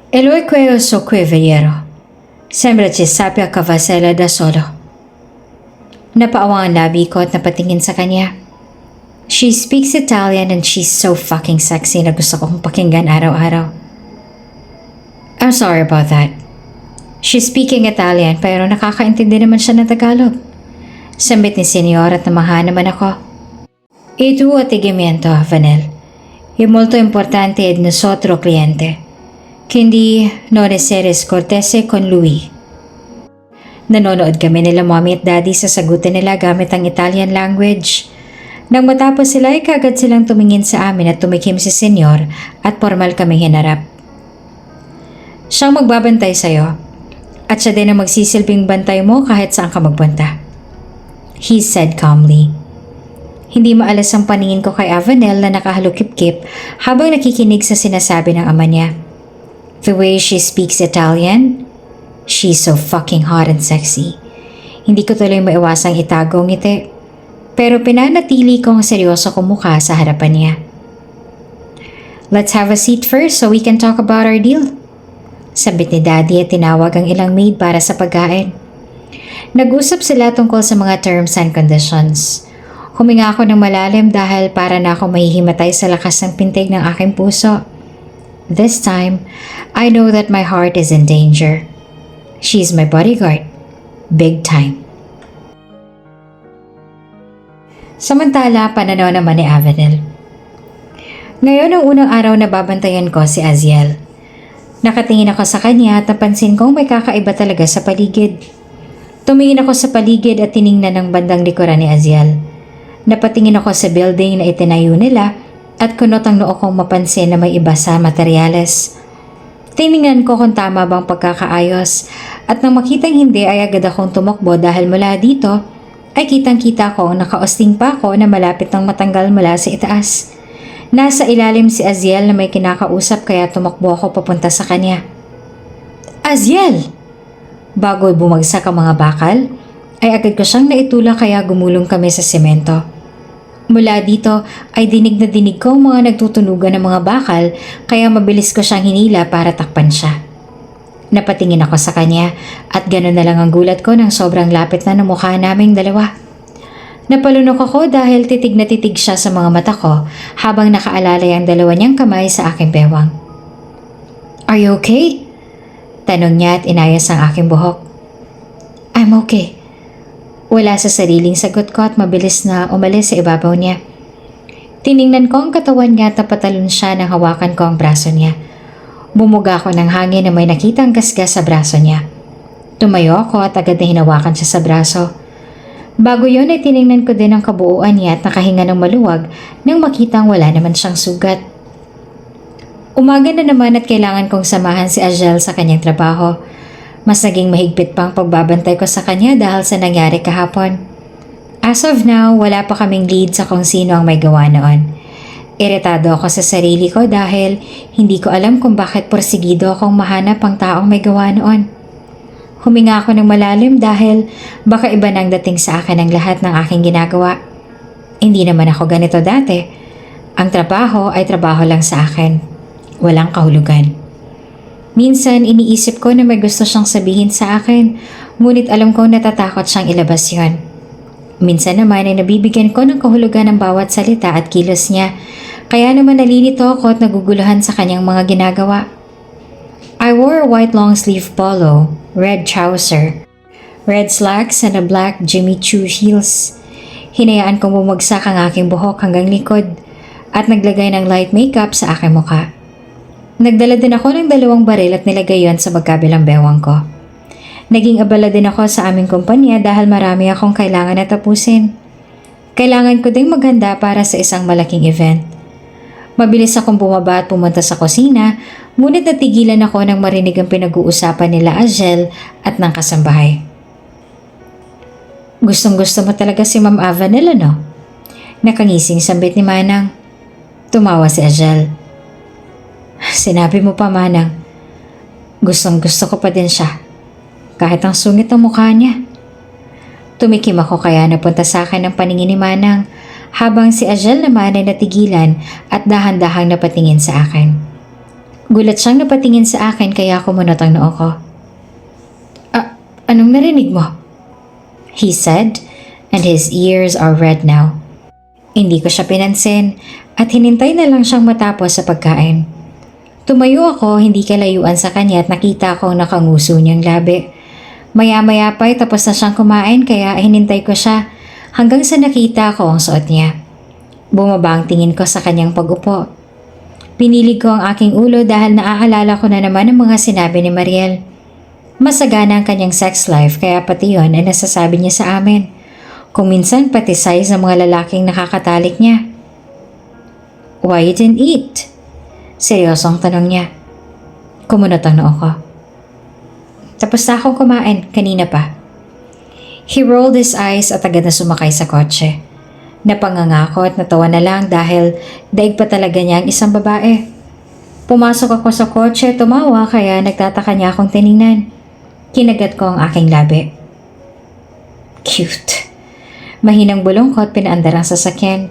Eloy queo so que veyero. Sembra ci sapia cavasela da solo. Napaawang ang labi ko at napatingin sa kanya. She speaks Italian and she's so fucking sexy na gusto kong pakinggan araw-araw. I'm sorry about that. She's speaking Italian pero nakakaintindi naman siya ng Tagalog. Sambit ni Senyor at namaha naman ako. Il tuo atteggiamento, Vanel, è molto importante ed nosotros cliente. Quindi non essere cortese con lui. Nanonood kami nila mommy at daddy sa sagutan nila gamit ang Italian language. Nang matapos sila ay kagad silang tumingin sa amin at tumikim si Senyor at formal kaming hinarap. Siyang magbabantay sa'yo at siya din ang magsisilbing bantay mo kahit saan ka magpunta. He said calmly. Hindi maalas ang paningin ko kay Avanel na nakahalukip-kip habang nakikinig sa sinasabi ng ama niya. The way she speaks Italian, she's so fucking hot and sexy. Hindi ko tuloy maiwasang itago ang ngiti, pero pinanatili kong seryoso kumukha sa harapan niya. Let's have a seat first so we can talk about our deal. Sabit ni Daddy at tinawag ang ilang maid para sa pagkain. Nag-usap sila tungkol sa mga terms and conditions. Huminga ako ng malalim dahil para na ako mahihimatay sa lakas ng pintig ng aking puso. This time, I know that my heart is in danger. She's my bodyguard. Big time. Samantala, pananaw naman ni Avenel. Ngayon ang unang araw na babantayan ko si Aziel. Nakatingin ako sa kanya at napansin kong may kakaiba talaga sa paligid. Tumingin ako sa paligid at tiningnan ng bandang likuran ni Aziel. Napatingin ako sa building na itinayo nila at kunot ang noo kong mapansin na may iba sa materyales. Tiningnan ko kung tama bang pagkakaayos at nang makitang hindi ay agad akong tumakbo dahil mula dito ay kitang-kita ko nakaosting pa ako na malapit ng matanggal mula sa itaas. Nasa ilalim si Aziel na may kinakausap kaya tumakbo ako papunta sa kanya. Aziel! Bago bumagsak ang mga bakal, ay agad ko siyang naitulak kaya gumulong kami sa semento. Mula dito ay dinig na dinig ko mga nagtutunugan ng mga bakal kaya mabilis ko siyang hinila para takpan siya. Napatingin ako sa kanya at gano'n na lang ang gulat ko nang sobrang lapit na ng mukha naming dalawa. Napalunok ako dahil titig na titig siya sa mga mata ko habang nakaalalay ang dalawa niyang kamay sa aking bewang. Are you okay? Tanong niya at inayos ang aking buhok. I'm okay. Wala sa sariling sagot ko at mabilis na umalis sa ibabaw niya. Tiningnan ko ang katawan niya at napatalon siya nang hawakan ko ang braso niya. Bumuga ako ng hangin na may nakitang gasgas sa braso niya. Tumayo ako at agad na hinawakan siya sa braso. Bago yun ay tiningnan ko din ang kabuuan niya at nakahinga ng maluwag nang makitang wala naman siyang sugat. Umaga na naman at kailangan kong samahan si Aziel sa kanyang trabaho. Mas naging mahigpit pang pagbabantay ko sa kanya dahil sa nangyari kahapon. As of now, wala pa kaming lead sa kung sino ang may gawa noon. Iritado ako sa sarili ko dahil hindi ko alam kung bakit porsigido akong mahanap ang taong may gawa noon. Huminga ako ng malalim dahil baka iba nang dating sa akin ang lahat ng aking ginagawa. Hindi naman ako ganito dati. Ang trabaho ay trabaho lang sa akin. Walang kahulugan. Minsan iniisip ko na may gusto siyang sabihin sa akin, ngunit alam kong natatakot siyang ilabas yon. Minsan naman ay nabibigyan ko ng kahulugan ng bawat salita at kilos niya, kaya naman nalilito ako at naguguluhan sa kanyang mga ginagawa. I wore a white long sleeve polo, red trouser, red slacks and a black Jimmy Choo heels. Hinayaan kong bumagsak ang aking buhok hanggang likod at naglagay ng light makeup sa aking mukha. Nagdala din ako ng 2 baril at nilagay yon sa magkabilang bewang ko. Naging abala din ako sa aming kumpanya dahil marami akong kailangan na tapusin. Kailangan ko ding maghanda para sa isang malaking event. Mabilis akong bumaba at pumunta sa kusina, ngunit natigilan ako nang marinig ang pinag-uusapan nila Angel at ng kasambahay. Gustong-gusto mo talaga si Ma'am Avanel, ano? Nakangising sambit ni Manang. Tumawa si Angel. Sinabi mo pa, Manang. Gustong-gusto ko pa din siya. Kahit ang sungit ng mukha niya. Tumikim ako kaya napunta sa akin ang paningin ni Manang habang si Angel naman ay natigilan at dahan-dahang napatingin sa akin. Gulat siyang napatingin sa akin kaya kumunot ang noo ko. Anong narinig mo? He said, and his ears are red now. Hindi ko siya pinansin at hinintay na lang siyang matapos sa pagkain. Tumayo ako hindi kalayuan sa kanya at nakita ko nakanguso niyang labi. Maya-maya pa'y tapos na siyang kumain kaya hinintay ko siya hanggang sa nakita ko ang suot niya. Bumaba ang tingin ko sa kanyang pag-upo. Pinilig ko ang aking ulo dahil naaalala ko na naman ang mga sinabi ni Mariel. Masagana ang kanyang sex life kaya pati yon ay nasasabi niya sa amin. Kung minsan pati size ng mga lalaking nakakatalik niya. Why you didn't eat? Seryosong tanong niya. Kumunot ang noo ko. Tapos na akong kumain, kanina pa. He rolled his eyes at agad na sumakay sa kotse. Napangangako at natawa na lang dahil daig pa talaga niya ang isang babae. Pumasok ako sa kotse, tumawa kaya nagtataka niya akong tiningnan. Kinagat ko ang aking labi. Cute. Mahinang bulong ko at pinaandar ang sasakyan.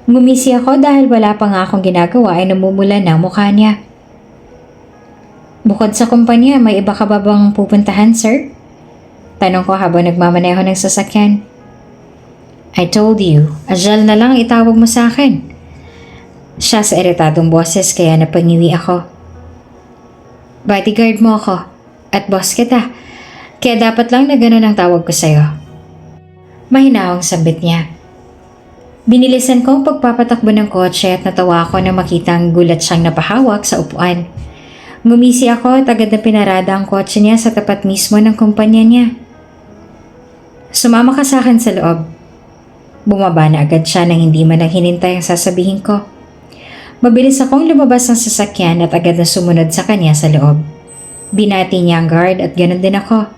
Ngumisi ako dahil wala pa nga akong ginagawa ay namumula na mukha niya. Bukod sa kumpanya, may iba ka ba bang pupuntahan, sir? Tanong ko habang nagmamaneho ng sasakyan. I told you, Angel na lang itawag mo sa akin. Siya sa iritadong boses kaya napangiwi ako. Bodyguard mo ako at boss kita, kaya dapat lang na ganun ang tawag ko sa'yo. Mahinahong sambit niya. Binilisan ko ang pagpapatakbo ng kotse at natawa ako na makitang gulat siyang napahawak sa upuan. Ngumisi ako at agad na pinarada ang kotse niya sa tapat mismo ng kumpanya niya. Sumama ka sa akin sa loob. Bumaba na agad siya nang hindi man lang hinintay ang sasabihin ko. Mabilis akong lumabas ng sasakyan at agad na sumunod sa kanya sa loob. Binati niya ang guard at ganun din ako.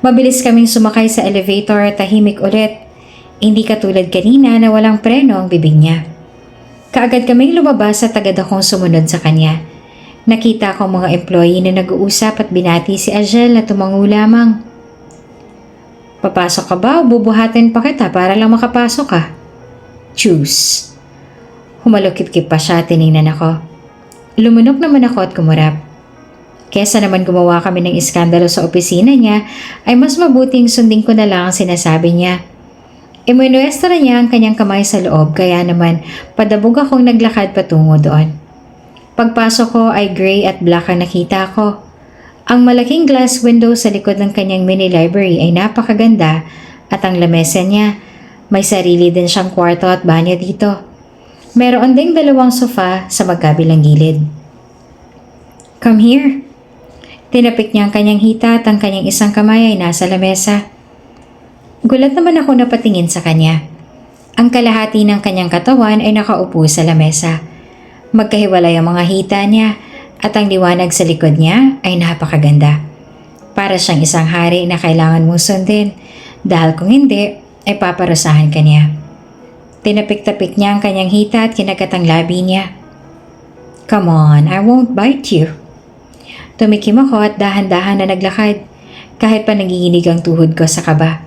Mabilis kaming sumakay sa elevator at tahimik ulit. Hindi katulad kanina na walang preno ang bibig niya. Kaagad kaming lumabas at agad akong sumunod sa kanya. Nakita ko mga employee na nag-uusap at binati si Angel na tumango lamang. Papasok ka ba o bubuhatin pa kita para lang makapasok ka? Choose. Humalukip-kip pa siya, tiningnan ako. Lumunok naman ako at kumurap. Kesa naman gumawa kami ng iskandalo sa opisina niya, ay mas mabuting sundin ko na lang ang sinasabi niya. Imunuestra niya ang kanyang kamay sa loob kaya naman padabog akong naglakad patungo doon. Pagpasok ko ay gray at black ang nakita ko. Ang malaking glass window sa likod ng kanyang mini library ay napakaganda at ang lamesa niya, may sarili din siyang kwarto at banyo dito. Meron ding dalawang sofa sa magkabilang gilid. Come here. Tinapik niya ang kanyang hita at ang kanyang isang kamay ay nasa lamesa. Gulat naman ako napatingin sa kanya. Ang kalahati ng kanyang katawan ay nakaupo sa lamesa. Magkahiwalay ang mga hita niya at ang liwanag sa likod niya ay napakaganda. Para siyang isang hari na kailangan mong sundin dahil kung hindi ay paparusahan ka niya. Tinapik-tapik niya ang kanyang hita at kinagat ang labi niya. Come on, I won't bite you. Tumikim ako at dahan-dahan na naglakad kahit pa nagiginig ang tuhod ko sa kaba.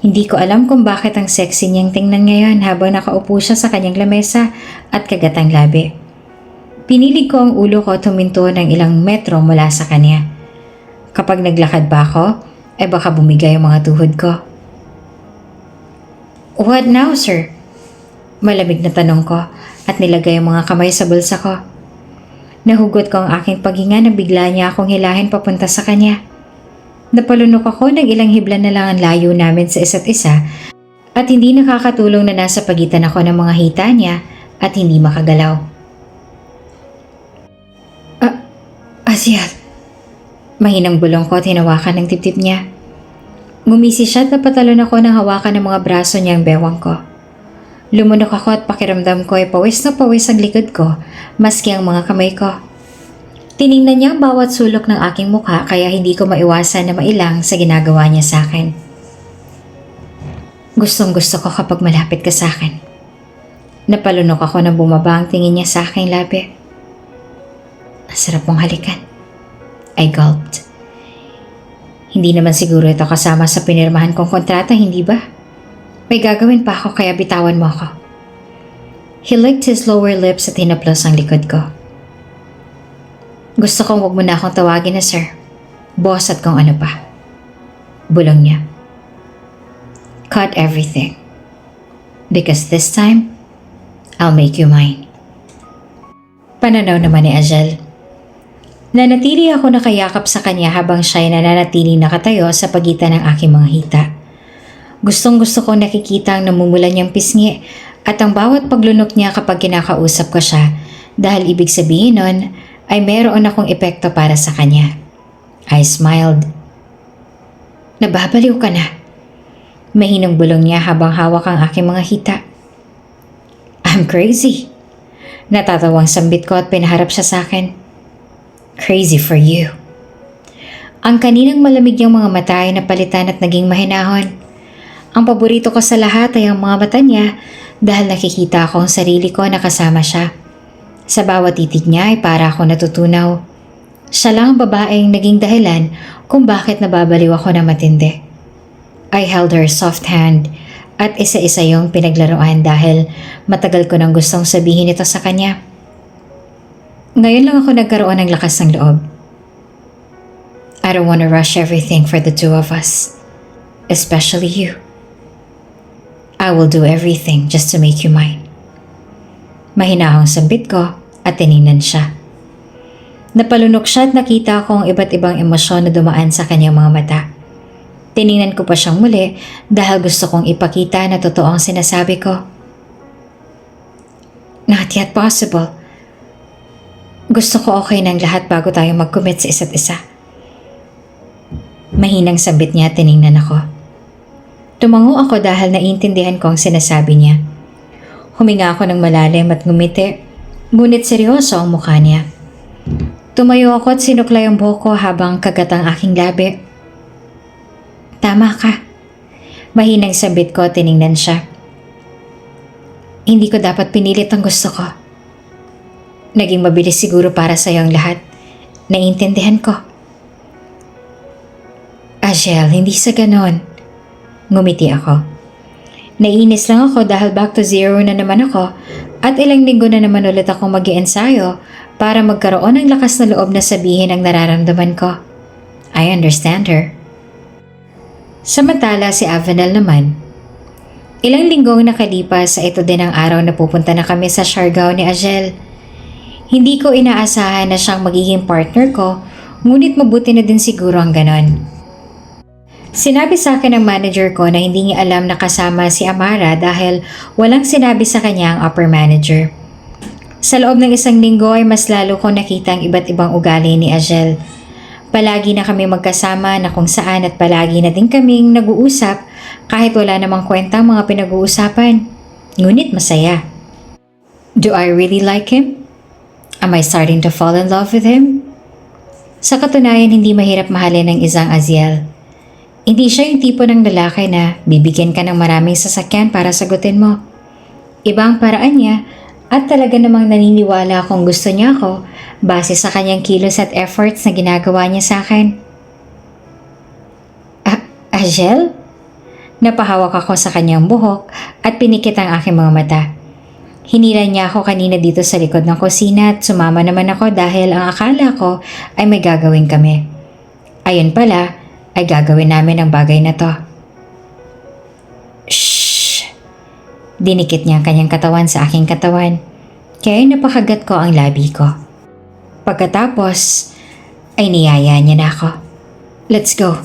Hindi ko alam kung bakit ang sexy niyang tingnan ngayon habang nakaupo siya sa kanyang lamesa at kagatang labi. Pinilig ko ang ulo ko tuminto ng ilang metro mula sa kanya. Kapag naglakad pa ako, ay baka bumigay ang mga tuhod ko. What now, sir? Malamig na tanong ko at nilagay ang mga kamay sa bulsa ko. Nahugot ko ang aking paghinga na bigla niya akong hilahin papunta sa kanya. Napalunok ako ng ilang hibla na lang ang layo namin sa isa't isa at hindi nakakatulong na nasa pagitan ako ng mga hita niya at hindi makagalaw. Asiel. Mahinang bulong ko at hinawakan ng tip-tip niya. Ngumisi siya at napatalon ako ng hawakan ng mga braso niyang bewang ko. Lumunok ako at pakiramdam ko ay pawis na pawis ang likod ko, maski ang mga kamay ko. Tiningnan niya ang bawat sulok ng aking mukha kaya hindi ko maiwasan na mailang sa ginagawa niya sa akin. Gustong gusto ko kapag malapit ka sa akin. Napalunok ako na bumaba ang tingin niya sa aking labi. Ang sarap mong halikan. I gulped. Hindi naman siguro ito kasama sa pinirmahan kong kontrata, hindi ba? May gagawin pa ako kaya bitawan mo ako. He licked his lower lips at hinaplos ang likod ko. Gusto kong wag mo na akong tawagin na sir. Boss at kung ano pa. Bulong niya. Cut everything. Because this time, I'll make you mine. Pananaw naman ni Ajel. Nanatili ako nakayakap sa kanya habang siya'y nananatiling nakatayo sa pagitan ng aking mga hita. Gustong gusto kong nakikita ang namumulan niyang pisngi at ang bawat paglunok niya kapag kinakausap ko siya dahil ibig sabihin nun ay meron akong epekto para sa kanya. I smiled. Nababaliw ka na. Mahinang bulong niya habang hawak ang aking mga hita. I'm crazy. Natatawang sambit ko at pinaharap siya sa akin. Crazy for you. Ang kaninang malamig niyang mga mata ay napalitan at naging mahinahon. Ang paborito ko sa lahat ay ang mga mata niya dahil nakikita ko ang sarili ko na kasama siya. Sa bawat titig niya ay para ako natutunaw. Siya lang ang babaeng naging dahilan kung bakit nababaliw ako na matindi. I held her soft hand at isa-isa yung pinaglaruan dahil matagal ko nang gustong sabihin ito sa kanya. Ngayon lang ako nagkaroon ng lakas ng loob. I don't want to rush everything for the two of us. Especially you. I will do everything just to make you mine. Mahinahong sambit ko at tiningnan siya. Napalunok siya at nakita ko ang iba't ibang emosyon na dumaan sa kanyang mga mata. Tiningnan ko pa siyang muli dahil gusto kong ipakita na totoo ang sinasabi ko. Not yet possible. Gusto ko okay ng lahat bago tayo mag-commit sa isa't isa. Mahinang sambit niya at tiningnan ako. Tumango ako dahil naiintindihan ko ang sinasabi niya. Huminga ako ng malalim at ngumiti, ngunit seryoso ang mukha niya. Tumayo ako at sinuklay ang buhok ko habang kagat ang aking labi. Tama ka. Mahinang sambit ko at tiningnan siya. Hindi ko dapat pinilit ang gusto ko. Naging mabilis siguro para sa iyo ang lahat. Naiintindihan ko. Ajel, hindi sa ganon. Ngumiti ako. Naiinis lang ako dahil back to zero na naman ako at ilang linggo na naman ulit akong mag-iensayo para magkaroon ng lakas na loob na sabihin ang nararamdaman ko. I understand her. Samantala si Avenel naman. Ilang linggong nakalipas sa ito din ang araw na pupunta na kami sa Siargao ni Ajel. Hindi ko inaasahan na siyang magiging partner ko, ngunit mabuti na din siguro ang ganon. Sinabi sa akin ng manager ko na hindi niya alam na kasama si Amara dahil walang sinabi sa kanya ang upper manager. Sa loob ng isang linggo ay mas lalo kong nakita ang iba't ibang ugali ni Ajel. Palagi na kami magkasama na kung saan at palagi na din kaming nag-uusap kahit wala namang kwenta ang mga pinag-uusapan. Ngunit masaya. Do I really like him? Am I starting to fall in love with him? Sa katunayan, hindi mahirap mahalin ng isang Aziel. Hindi siya yung tipo ng lalaki na bibigyan ka ng maraming sasakyan para sagutin mo. Ibang paraan niya at talaga namang naniniwala kung gusto niya ako base sa kanyang kilos at efforts na ginagawa niya sa akin. Ajel? Napahawak ako sa kanyang buhok at pinikit ang aking mga mata. Hinila niya ako kanina dito sa likod ng kusina at sumama naman ako dahil ang akala ko ay may gagawin kami. Ayun pala, ay gagawin namin ang bagay na to. Shhh! Dinikit niya ang kanyang katawan sa aking katawan, kaya napakagat ko ang labi ko. Pagkatapos, ay niyaya niya na ako. Let's go.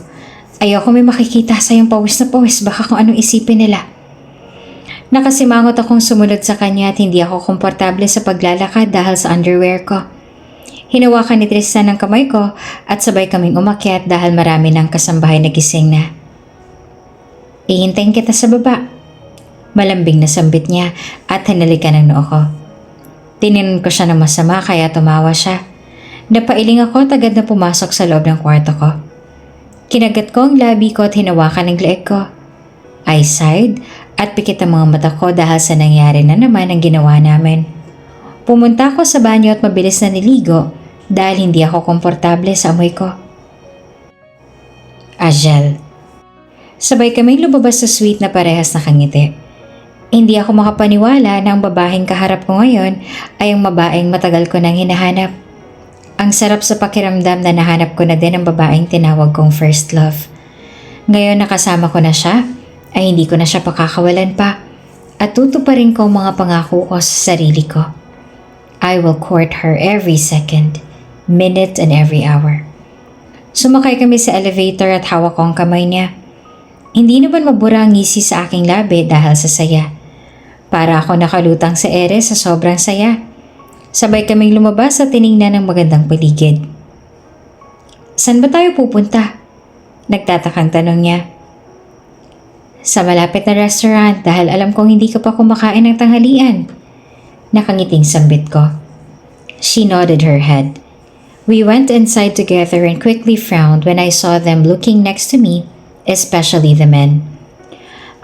Ayoko may makikita sa iyong pawis na pawis, baka kung anong isipin nila. Nakasimangot akong sumunod sa kanya at hindi ako komportable sa paglalakad dahil sa underwear ko. Hinawakan ni Tristan ang kamay ko at sabay kaming umakyat dahil marami ng kasambahay na gising na. Ihintayin kita sa baba. Malambing na sambit niya at hinalikan ng noo ko. Tininan ko siya ng masama kaya tumawa siya. Napailing ako at agad na pumasok sa loob ng kwarto ko. Kinagat ko ang labi ko at hinawakan ng leeg ko. I sighed at pikit ang mga mata ko dahil sa nangyari na naman ang ginawa namin. Pumunta ako sa banyo at mabilis na niligo dahil hindi ako komportable sa amoy ko. Angel. Sabay kaming lumabas sa suite na parehas nakangiti. Hindi ako makapaniwala na ang babaeng kaharap ko ngayon ay ang babaeng matagal ko nang hinahanap. Ang sarap sa pakiramdam na nahanap ko na din ang babaeng tinawag kong first love. Ngayon nakasama ko na siya, ay hindi ko na siya pakakawalan pa at tutuparin ko ang mga pangako ko sa sarili ko. I will court her every second, minute and every hour. Sumakay kami sa elevator at hawak ko ang kamay niya. Hindi naman mabura ang ngisi sa aking labi dahil sa saya. Para ako nakalutang sa ere sa sobrang saya. Sabay kaming lumabas at tiningnan ng magandang paligid. Saan ba tayo pupunta? Nagtatakang tanong niya. Sa malapit na restaurant dahil alam kong hindi ka pa kumakain ng tanghalian. Nakangiting sambit ko. She nodded her head. We went inside together and quickly frowned when I saw them looking next to me, especially the men.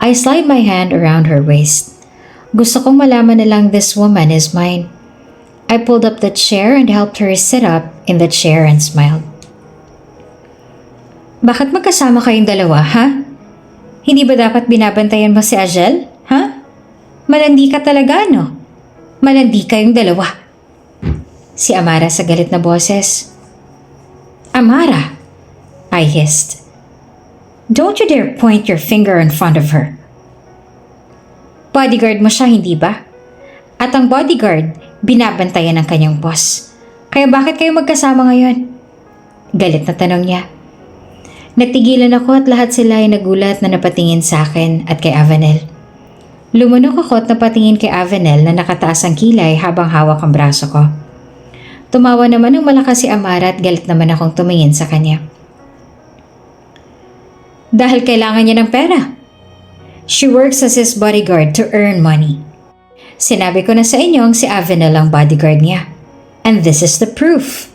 I slid my hand around her waist. Gusto kong malaman na lang this woman is mine. I pulled up the chair and helped her sit up in the chair and smiled. Bakit magkasama kayong dalawa, ha? Hindi ba dapat binabantayan mo si Angel, ha? Malandi ka talaga, no? Malandi kayong dalawa. Si Amara sa galit na boses. Amara, I hissed. Don't you dare point your finger in front of her. Bodyguard mo siya, hindi ba? At ang bodyguard, binabantayan ng kanyang boss. Kaya bakit kayo magkasama ngayon? Galit na tanong niya. Natigilan ako at lahat sila ay nagulat na napatingin sa akin at kay Avenel. Lumunok ako at napatingin kay Avenel na nakataas ang kilay habang hawak ang braso ko. Tumawa naman ng malakas si Amara at galit naman akong tumingin sa kanya. Dahil kailangan niya ng pera. She works as his bodyguard to earn money. Sinabi ko na sa inyo ang si Avenel ang bodyguard niya. And this is the proof.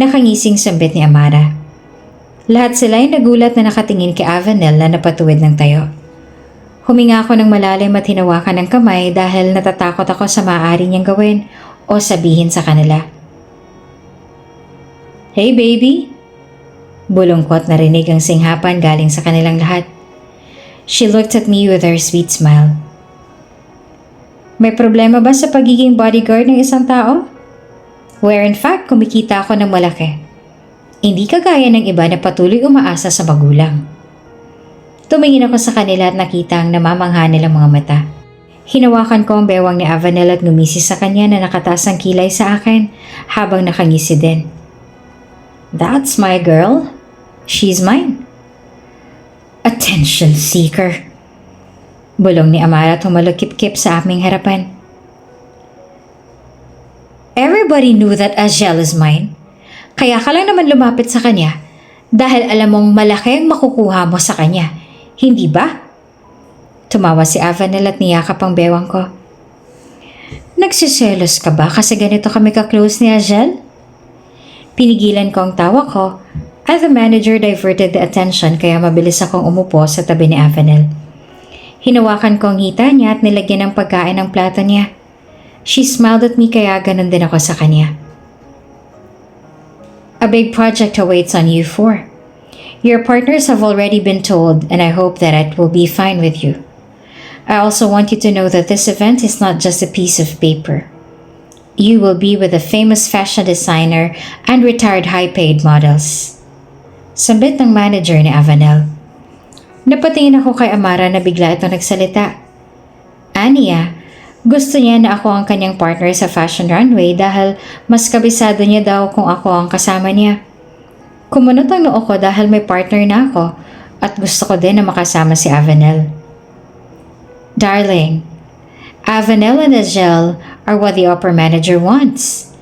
Nakangising sambit ni Amara. Lahat sila ay nagulat na nakatingin kay Avenel na napatuwid ng tayo. Huminga ako ng malalim at hinawakan ng kamay dahil natatakot ako sa maaari niyang gawin o sabihin sa kanila. Hey baby! Bulong ko at narinig ang singhapan galing sa kanilang lahat. She looked at me with her sweet smile. May problema ba sa pagiging bodyguard ng isang tao? Where in fact kumikita ako ng malaki. Hindi kagaya ng iba na patuloy umaasa sa magulang. Tumingin ako sa kanila at nakita ang namamangha nilang mga mata. Hinawakan ko ang bewang ni Avenel at ngumisi sa kanya na nakataas ang kilay sa akin habang nakangisi din. That's my girl. She's mine. Attention seeker. Bulong ni Amara at humalukip-kip sa aming harapan. Everybody knew that Angel is mine. Kaya ka lang naman lumapit sa kanya dahil alam mong malaki ang makukuha mo sa kanya. Hindi ba? Tumawa si Avenel at niyakap ang bewang ko. Nagsiselos ka ba kasi ganito kami ka-close ni Angel? Pinigilan ko ang tawa ko at the manager diverted the attention kaya mabilis akong umupo sa tabi ni Avenel. Hinawakan ko ang hita niya at nilagyan ng pagkain ng plato niya. She smiled at me kaya ganun din ako sa kanya. A big project awaits on you four. Your partners have already been told and I hope that it will be fine with you. I also want you to know that this event is not just a piece of paper. You will be with a famous fashion designer and retired high-paid models. Sambit ng manager ni Avenel. Napatingin ako kay Amara na bigla ito nagsalita. Aniya, gusto niya na ako ang kanyang partner sa fashion runway dahil mas kabisado niya daw kung ako ang kasama niya. Kumunot ang noo ko dahil may partner na ako at gusto ko din na makasama si Avenel. Darling, Avenel and Angel are what the upper manager wants.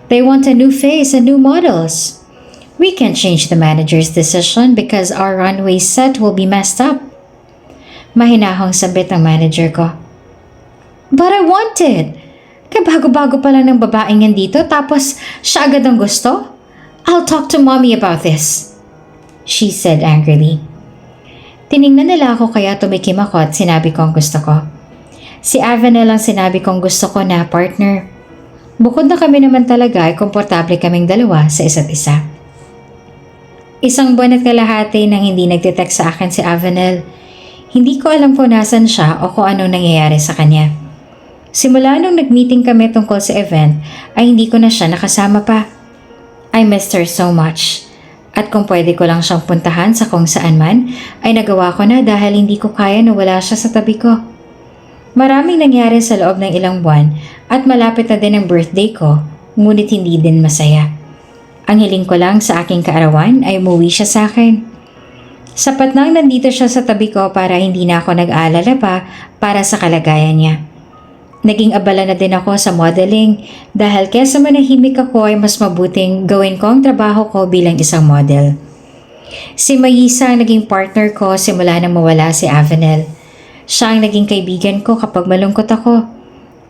They want a new face and new models. We can't change the manager's decision because our runway set will be messed up. Mahinahong sabit ng manager ko. But I want it! Kaya bago-bago pa lang ng babaeng yan dito tapos siya agad ang gusto? I'll talk to mommy about this, she said angrily. Tiningnan nila ako kaya tumikim ako at sinabi ko ang gusto ko. Si Avenel ang sinabi kong gusto ko na partner. Bukod na kami naman talaga ay komportable kaming dalawa sa isa't isa. Isang buwan at kalahati nang hindi nagte-text sa akin si Avenel. Hindi ko alam kung nasan siya o kung anong nangyayari sa kanya. Simula nung nag-meeting kami tungkol sa event ay hindi ko na siya nakasama pa. I missed her so much. At kung pwede ko lang siyang puntahan sa kung saan man, ay nagawa ko na dahil hindi ko kaya na wala siya sa tabi ko. Maraming nangyari sa loob ng ilang buwan at malapit na din ang birthday ko, ngunit hindi din masaya. Ang hiling ko lang sa aking kaarawan ay umuwi siya sa akin. Sapat nang nandito siya sa tabi ko para hindi na ako nag-aalala pa para sa kalagayan niya. Naging abala na din ako sa modeling dahil kesa manahimik ako ay mas mabuting gawin ko ang trabaho ko bilang isang model. Si Mayisa ang naging partner ko simula na mawala si Avenel. Siya ang naging kaibigan ko kapag malungkot ako.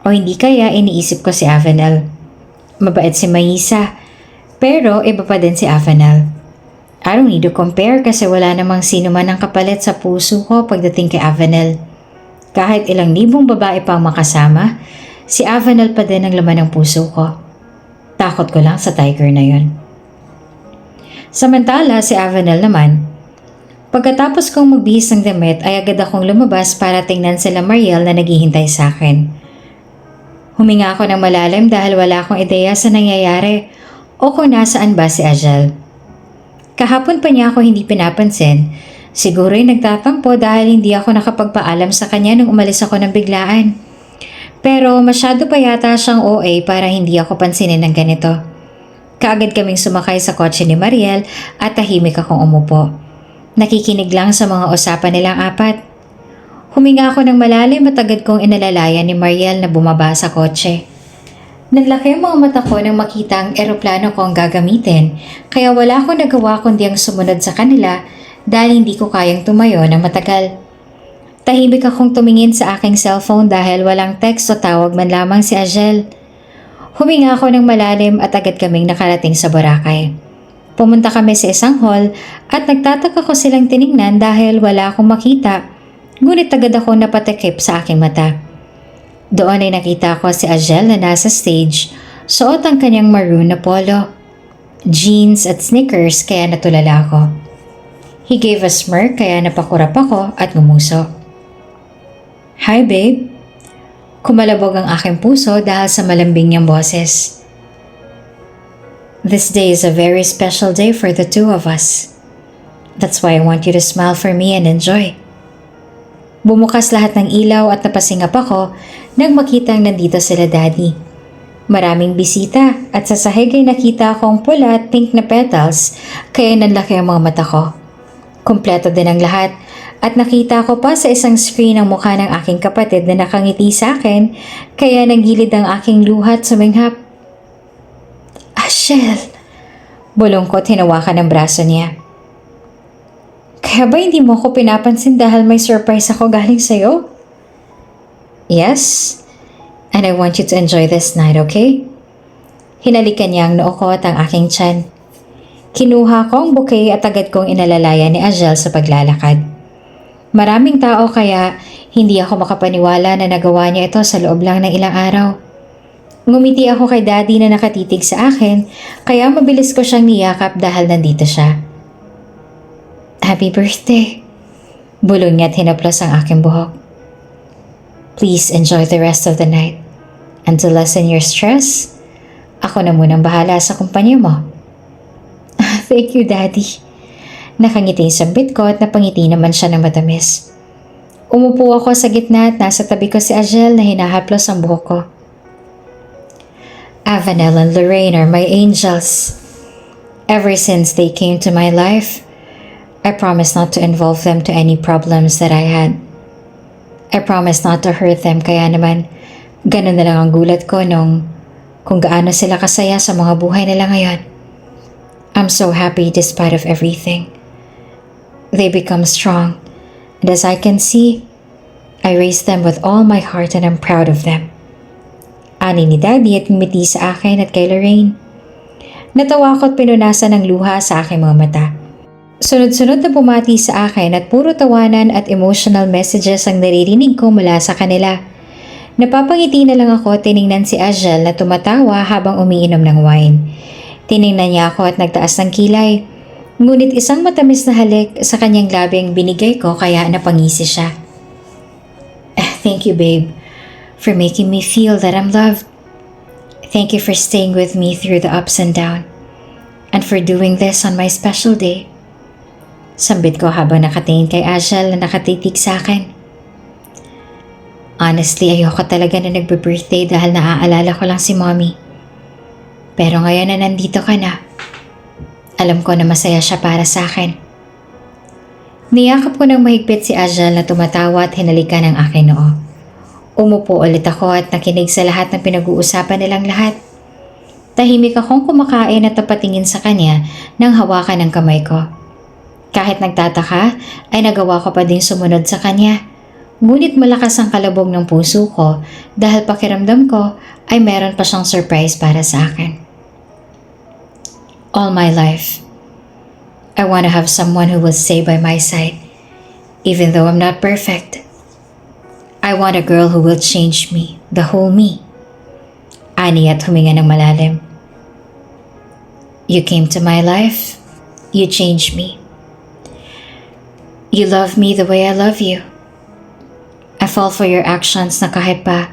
O hindi kaya iniisip ko si Avenel. Mabait si Mayisa, pero iba pa din si Avenel. I don't need to compare kasi wala namang sino man ang kapalit sa puso ko pagdating kay Avenel. Kahit ilang libong babae pang makasama, si Avenel pa din ang laman ng puso ko. Takot ko lang sa tiger na yon. Samantala si Avenel naman, pagkatapos kong magbihis ng damit ay agad akong lumabas para tingnan sila Mariel na naghihintay sa akin. Huminga ako ng malalim dahil wala akong ideya sa nangyayari o kung nasaan ba si Ajel. Kahapon pa niya ako hindi pinapansin. Siguro'y nagtatampo dahil hindi ako nakapagpaalam sa kanya nung umalis ako ng biglaan. Pero masyado pa yata siyang OA para hindi ako pansinin ng ganito. Kaagad kaming sumakay sa kotse ni Mariel at tahimik akong umupo. Nakikinig lang sa mga usapan nilang apat. Huminga ako ng malalim at agad kong inalalayan ni Mariel na bumaba sa kotse. Naglaki ang mga mata ko nang makita ang eroplano ko ang gagamitin kaya wala akong nagawa kundi ang sumunod sa kanila dahil hindi ko kayang tumayo ng matagal. Tahimik akong tumingin sa aking cellphone dahil walang text o tawag man lamang si Ajel. Huminga ako ng malalim at agad kaming nakarating sa Boracay. Pumunta kami sa isang hall at nagtataka ko silang tiningnan dahil wala akong makita, ngunit agad ako napatikip sa aking mata. Doon ay nakita ko si Ajel na nasa stage, suot ang kanyang maroon na polo, jeans at sneakers kaya natulala ako. He gave a smirk kaya napakurap ako at ngumuso. Hi babe. Kumalabog ang aking puso dahil sa malambing niyang boses. This day is a very special day for the two of us. That's why I want you to smile for me and enjoy. Bumukas lahat ng ilaw at napasingap ako nang makitang nandito sila daddy. Maraming bisita at sa sahig ay nakita akong pula at pink na petals kaya nanlaki ang mga mata ko. Kompleto din ang lahat at nakita ko pa sa isang screen ang mukha ng aking kapatid na nakangiti sa akin kaya nagilid ang aking luha at suminghap. Ashel! Bulong ko't hinawakan ang braso niya. Kaya ba hindi mo ako pinapansin dahil may surprise ako galing sa'yo? Yes, and I want you to enjoy this night, okay? Hinalikan niya ang noo ko at ang aking tiyan. Kinuha ko ang bouquet at agad kong inalalaya ni Ajel sa paglalakad. Maraming tao kaya hindi ako makapaniwala na nagawa niya ito sa loob lang ng ilang araw. Ngumiti ako kay daddy na nakatitig sa akin kaya mabilis ko siyang niyakap dahil nandito siya. Happy birthday! Bulong niya at hinaplos ang aking buhok. Please enjoy the rest of the night. And to lessen your stress, ako na munang bahala sa kumpanya mo. Thank you, Daddy. Nakangiti yung sambit ko at napangiti naman siya ng matamis. Umupo ako sa gitna at nasa tabi ko si Ajel na hinahaplos ang buhok ko. Avenel and Lorraine are my angels. Ever since they came to my life, I promised not to involve them to any problems that I had. I promised not to hurt them kaya naman ganun na lang ang gulat ko nung kung gaano sila kasaya sa mga buhay nila ngayon. I'm so happy despite of everything. They become strong, and as I can see, I raised them with all my heart and I'm proud of them. Ani ni Daddy at ngumiti sa akin at kay Lorraine. Natawa ko at pinunasan ng luha sa aking mga mata. Sunod-sunod na bumati sa akin at puro tawanan at emotional messages ang naririnig ko mula sa kanila. Napapangiti na lang ako at tiningnan si Ajel na tumatawa habang umiinom ng wine. Tiningnan niya ako at nagtaas ng kilay. Ngunit isang matamis na halik sa kanyang labi ang binigay ko kaya napangisi siya. Thank you, babe, for making me feel that I'm loved. Thank you for staying with me through the ups and downs, and for doing this on my special day. Sambit ko habang nakatingin kay Ajel na nakatitig sa akin. Honestly, ayoko talaga na nagbe-birthday dahil naaalala ko lang si mommy. Pero ngayon na nandito ka na, alam ko na masaya siya para sa akin. Niyakap ko ng mahigpit si Ajel na tumatawa at hinalikan ng aking noo. Umupo ulit ako at nakinig sa lahat ng pinag-uusapan nilang lahat. Tahimik akong kumakain at tapatingin sa kanya nang hawakan ng kamay ko. Kahit nagtataka, ay nagawa ko pa din sumunod sa kanya. Ngunit malakas ang kalabog ng puso ko dahil pakiramdam ko ay meron pa siyang surprise para sa akin. All my life, I want to have someone who will stay by my side, even though I'm not perfect. I want a girl who will change me, the whole me. Ani at huminga ng malalim. You came to my life, you changed me. You love me the way I love you. I fall for your actions na kahit pa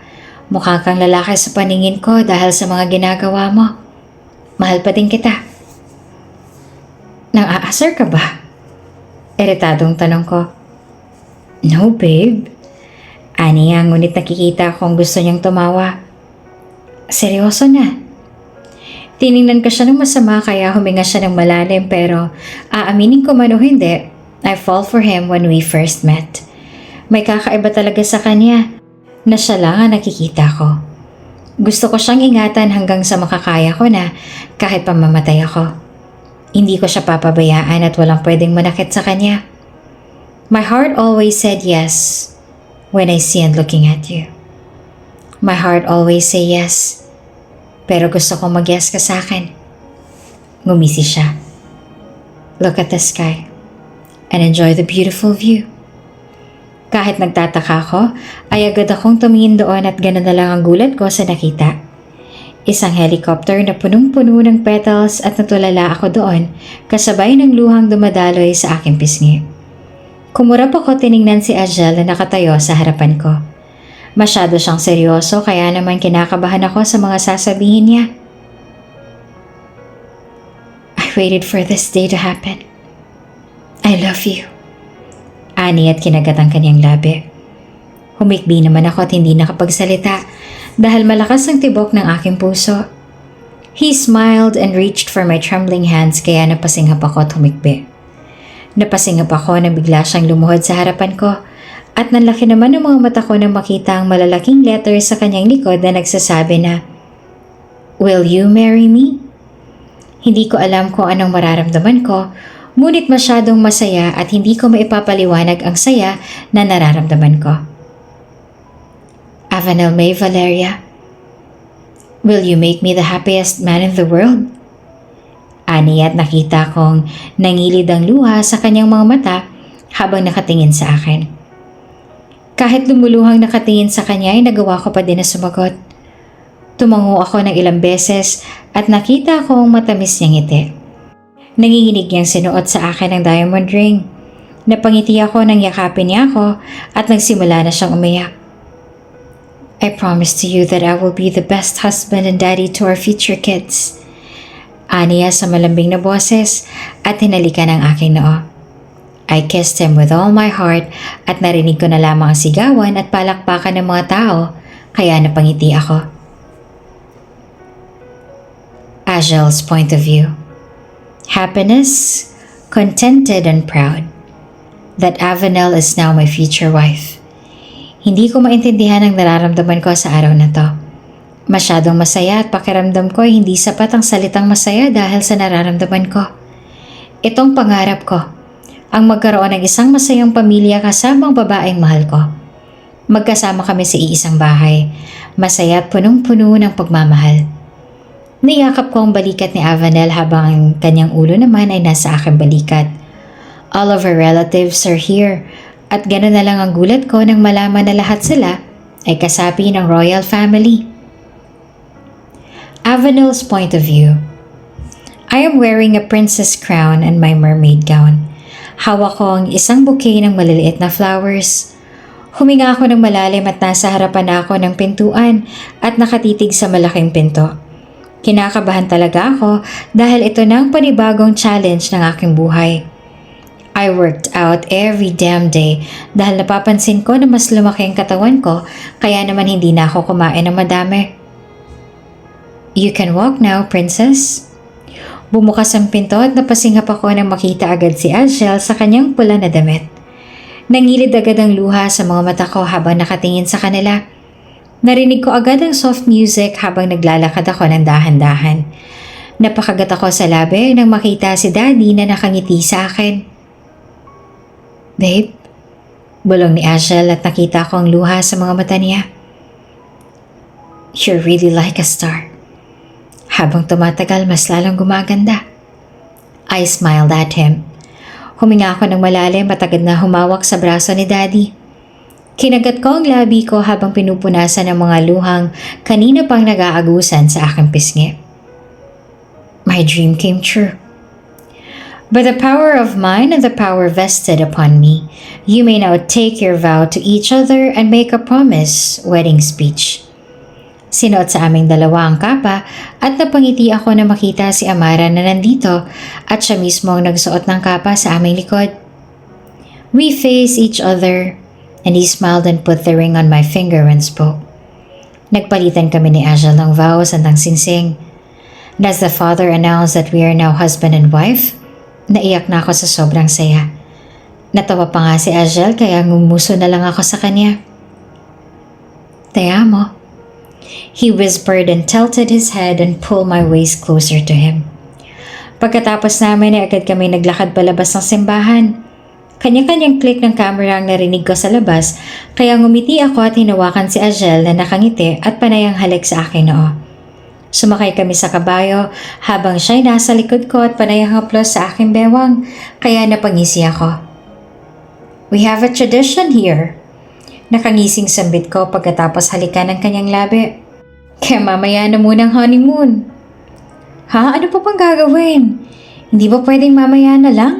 mukha kang lalaki sa paningin ko dahil sa mga ginagawa mo. Mahal pa din kita. Nang-aasar ka ba? Iritadong tanong ko. No, babe. Ani ang ngunit nakikita kong gusto niyang tumawa. Seryoso na. Tiningnan ko siya ng masama kaya huminga siya ng malalim pero aaminin ko man o hindi, I fall for him when we first met. May kakaiba talaga sa kanya na siya lang ang nakikita ko. Gusto ko siyang ingatan hanggang sa makakaya ko na kahit pamamatay ako. Hindi ko siya papabayaan at walang pwedeng manakit sa kanya. My heart always said yes when I see and looking at you. My heart always say yes, pero gusto kong mag-yes ka sa akin. Ngumisi siya. Look at the sky and enjoy the beautiful view. Kahit nagtataka ko, ay agad akong tumingin doon at gano'n na lang ang gulat ko sa nakita. Isang helicopter na punong-puno ng petals at natulala ako doon kasabay ng luhang dumadaloy sa aking pisngi. Kumurap ako tiningnan si Ajel na nakatayo sa harapan ko. Masyado siyang seryoso kaya naman kinakabahan ako sa mga sasabihin niya. I waited for this day to happen. I love you. Ani at kinagat ang kanyang labi. Humikbi naman ako at hindi nakapagsalita dahil malakas ang tibok ng aking puso. He smiled and reached for my trembling hands kaya napasinghap ako at humikbi. Napasinghap ako na bigla siyang lumuhod sa harapan ko at nanlaki naman ng mga mata ko nang makita ang malalaking letter sa kanyang likod na nagsasabi na, Will you marry me? Hindi ko alam kung anong mararamdaman ko, ngunit masyadong masaya at hindi ko maipapaliwanag ang saya na nararamdaman ko. Avenel May Valeria, will you make me the happiest man in the world? Ani at nakita kong nangilid ang luha sa kanyang mga mata habang nakatingin sa akin. Kahit lumuluhang nakatingin sa kanya ay nagawa ko pa din na sumagot. Tumango ako ng ilang beses at nakita kong matamis niyang ngiti. Nanginginig niyang sinuot sa akin ang diamond ring. Napangiti ako nang yakapin niya ako at nagsimula na siyang umiyak. I promise to you that I will be the best husband and daddy to our future kids. Aniya sa malambing na boses at hinalikan ang aking noo. I kissed him with all my heart at narinig ko na lamang ang sigawan at palakpakan ng mga tao kaya napangiti ako. Ajel's point of view. Happiness, contented and proud. That Avenel is now my future wife. Hindi ko maintindihan ang nararamdaman ko sa araw na to. Masyadong masaya at pakiramdam ko ay hindi sapat ang salitang masaya dahil sa nararamdaman ko. Itong pangarap ko, ang magkaroon ng isang masayang pamilya kasamang babaeng mahal ko. Magkasama kami sa iisang bahay, masaya at punong-puno ng pagmamahal. Niyakap ko ang balikat ni Avanel habang ang kanyang ulo naman ay nasa aking balikat. All of our relatives are here at gano'n na lang ang gulat ko nang malaman na lahat sila ay kasapi ng royal family. Avanel's point of view. I am wearing a princess crown and my mermaid gown. Hawak ko ang isang bouquet ng maliliit na flowers. Huminga ako ng malalim at nasa harapan ako ng pintuan at nakatitig sa malaking pinto. Kinakabahan talaga ako dahil ito na ang panibagong challenge ng aking buhay. I worked out every damn day dahil napapansin ko na mas lumaki ang katawan ko kaya naman hindi na ako kumain ng madami. You can walk now, princess. Bumukas ang pinto at napasinghap ako nang makita agad si Angel sa kanyang pula na damit. Nangilid agad ang luha sa mga mata ko habang nakatingin sa kanila. Narinig ko agad ang soft music habang naglalakad ako ng dahan-dahan. Napakagat ako sa labi nang makita si Daddy na nakangiti sa akin. Babe, bulong ni Angel at nakita ko ang luha sa mga mata niya. You're really like a star. Habang tumatagal, mas lalong gumaganda. I smiled at him. Huminga ako ng malalim at agad na humawak sa braso ni Daddy. Kinagat ko ang labi ko habang pinupunasan ng mga luhang kanina pang nag-aagusan sa aking pisngi. My dream came true. By the power of mine and the power vested upon me, you may now take your vow to each other and make a promise, wedding speech. Sinuot sa aming dalawa ang kapa at napangiti ako na makita si Amara na nandito at siya mismo ang nagsuot ng kapa sa aming likod. We faced each other and he smiled and put the ring on my finger and spoke. Nagpalitan kami ni Angel ng vows at ng singsing. And as the father announced that we are now husband and wife, naiyak na ako sa sobrang saya. Natawa pa nga si Angel kaya ngumuso na lang ako sa kanya. Te amo. He whispered and tilted his head and pulled my waist closer to him. Pagkatapos namin ay agad kami naglakad palabas ng simbahan. Kanya-kanyang click ng camera ang narinig ko sa labas kaya ngumiti ako at hinawakan si Angel na nakangiti at panayang halik sa akin noo. Sumakay kami sa kabayo habang siya'y nasa likod ko at panayang haplos sa aking bewang kaya napangisi ako. We have a tradition here. Nakangising sambit ko pagkatapos halikan ng kanyang labi. Kaya mamaya na munang honeymoon. Ha? Ano pa pang gagawin? Hindi ba pwedeng mamaya na lang?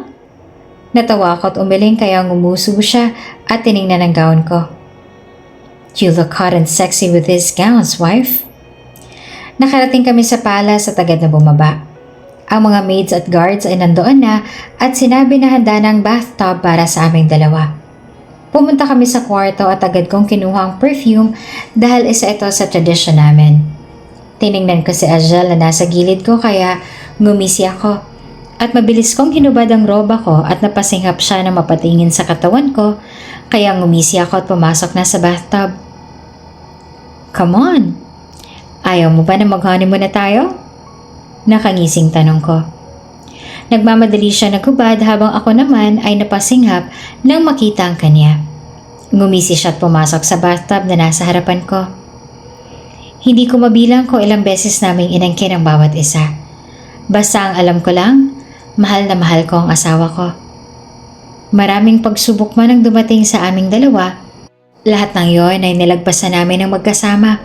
Natawa ako at umiling kaya ngumuso siya at tiningnan ang gown ko. You look hot and sexy with these gowns, wife. Nakarating kami sa palace at agad na bumaba. Ang mga maids at guards ay nandoon na at sinabi na handa ng bathtub para sa aming dalawa. Pumunta kami sa kwarto at agad kong kinuha ang perfume dahil isa ito sa tradisyon namin. Tiningnan ko si Angel na nasa gilid ko kaya ngumisi ako at mabilis kong hinubad ang roba ko at napasinghap siya na mapatingin sa katawan ko kaya ngumisi ako at pumasok na sa bathtub. Come on! Ayaw mo ba na mag-honeymoon na tayo? Nakangising tanong ko. Nagmamadali siya naghubad habang ako naman ay napasinghap nang makita ang kanya. Ngumisi siya at pumasok sa bathtub na nasa harapan ko. Hindi ko mabilang kung ilang beses naming inangkin ang bawat isa. Basta ang alam ko lang, mahal na mahal ko ang asawa ko. Maraming pagsubok man ang dumating sa aming dalawa, lahat ng yon ay nilagpasan namin ng magkasama.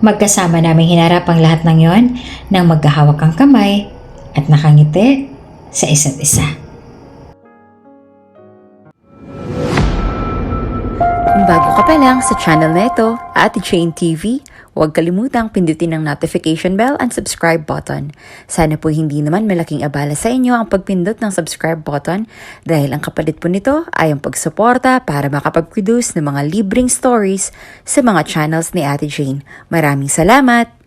Magkasama naming hinarap ang lahat ng yon nang magkahawak ang kamay at nakangiti sa isa't isa. Kung bago ka pa lang sa channel na ito, Ate Jane TV, huwag kalimutang pindutin ang notification bell and subscribe button. Sana po hindi naman malaking abala sa inyo ang pagpindot ng subscribe button dahil ang kapalit po nito ay ang pagsuporta para makapag-produce ng mga libreng stories sa mga channels ni Ate Jane. Maraming salamat!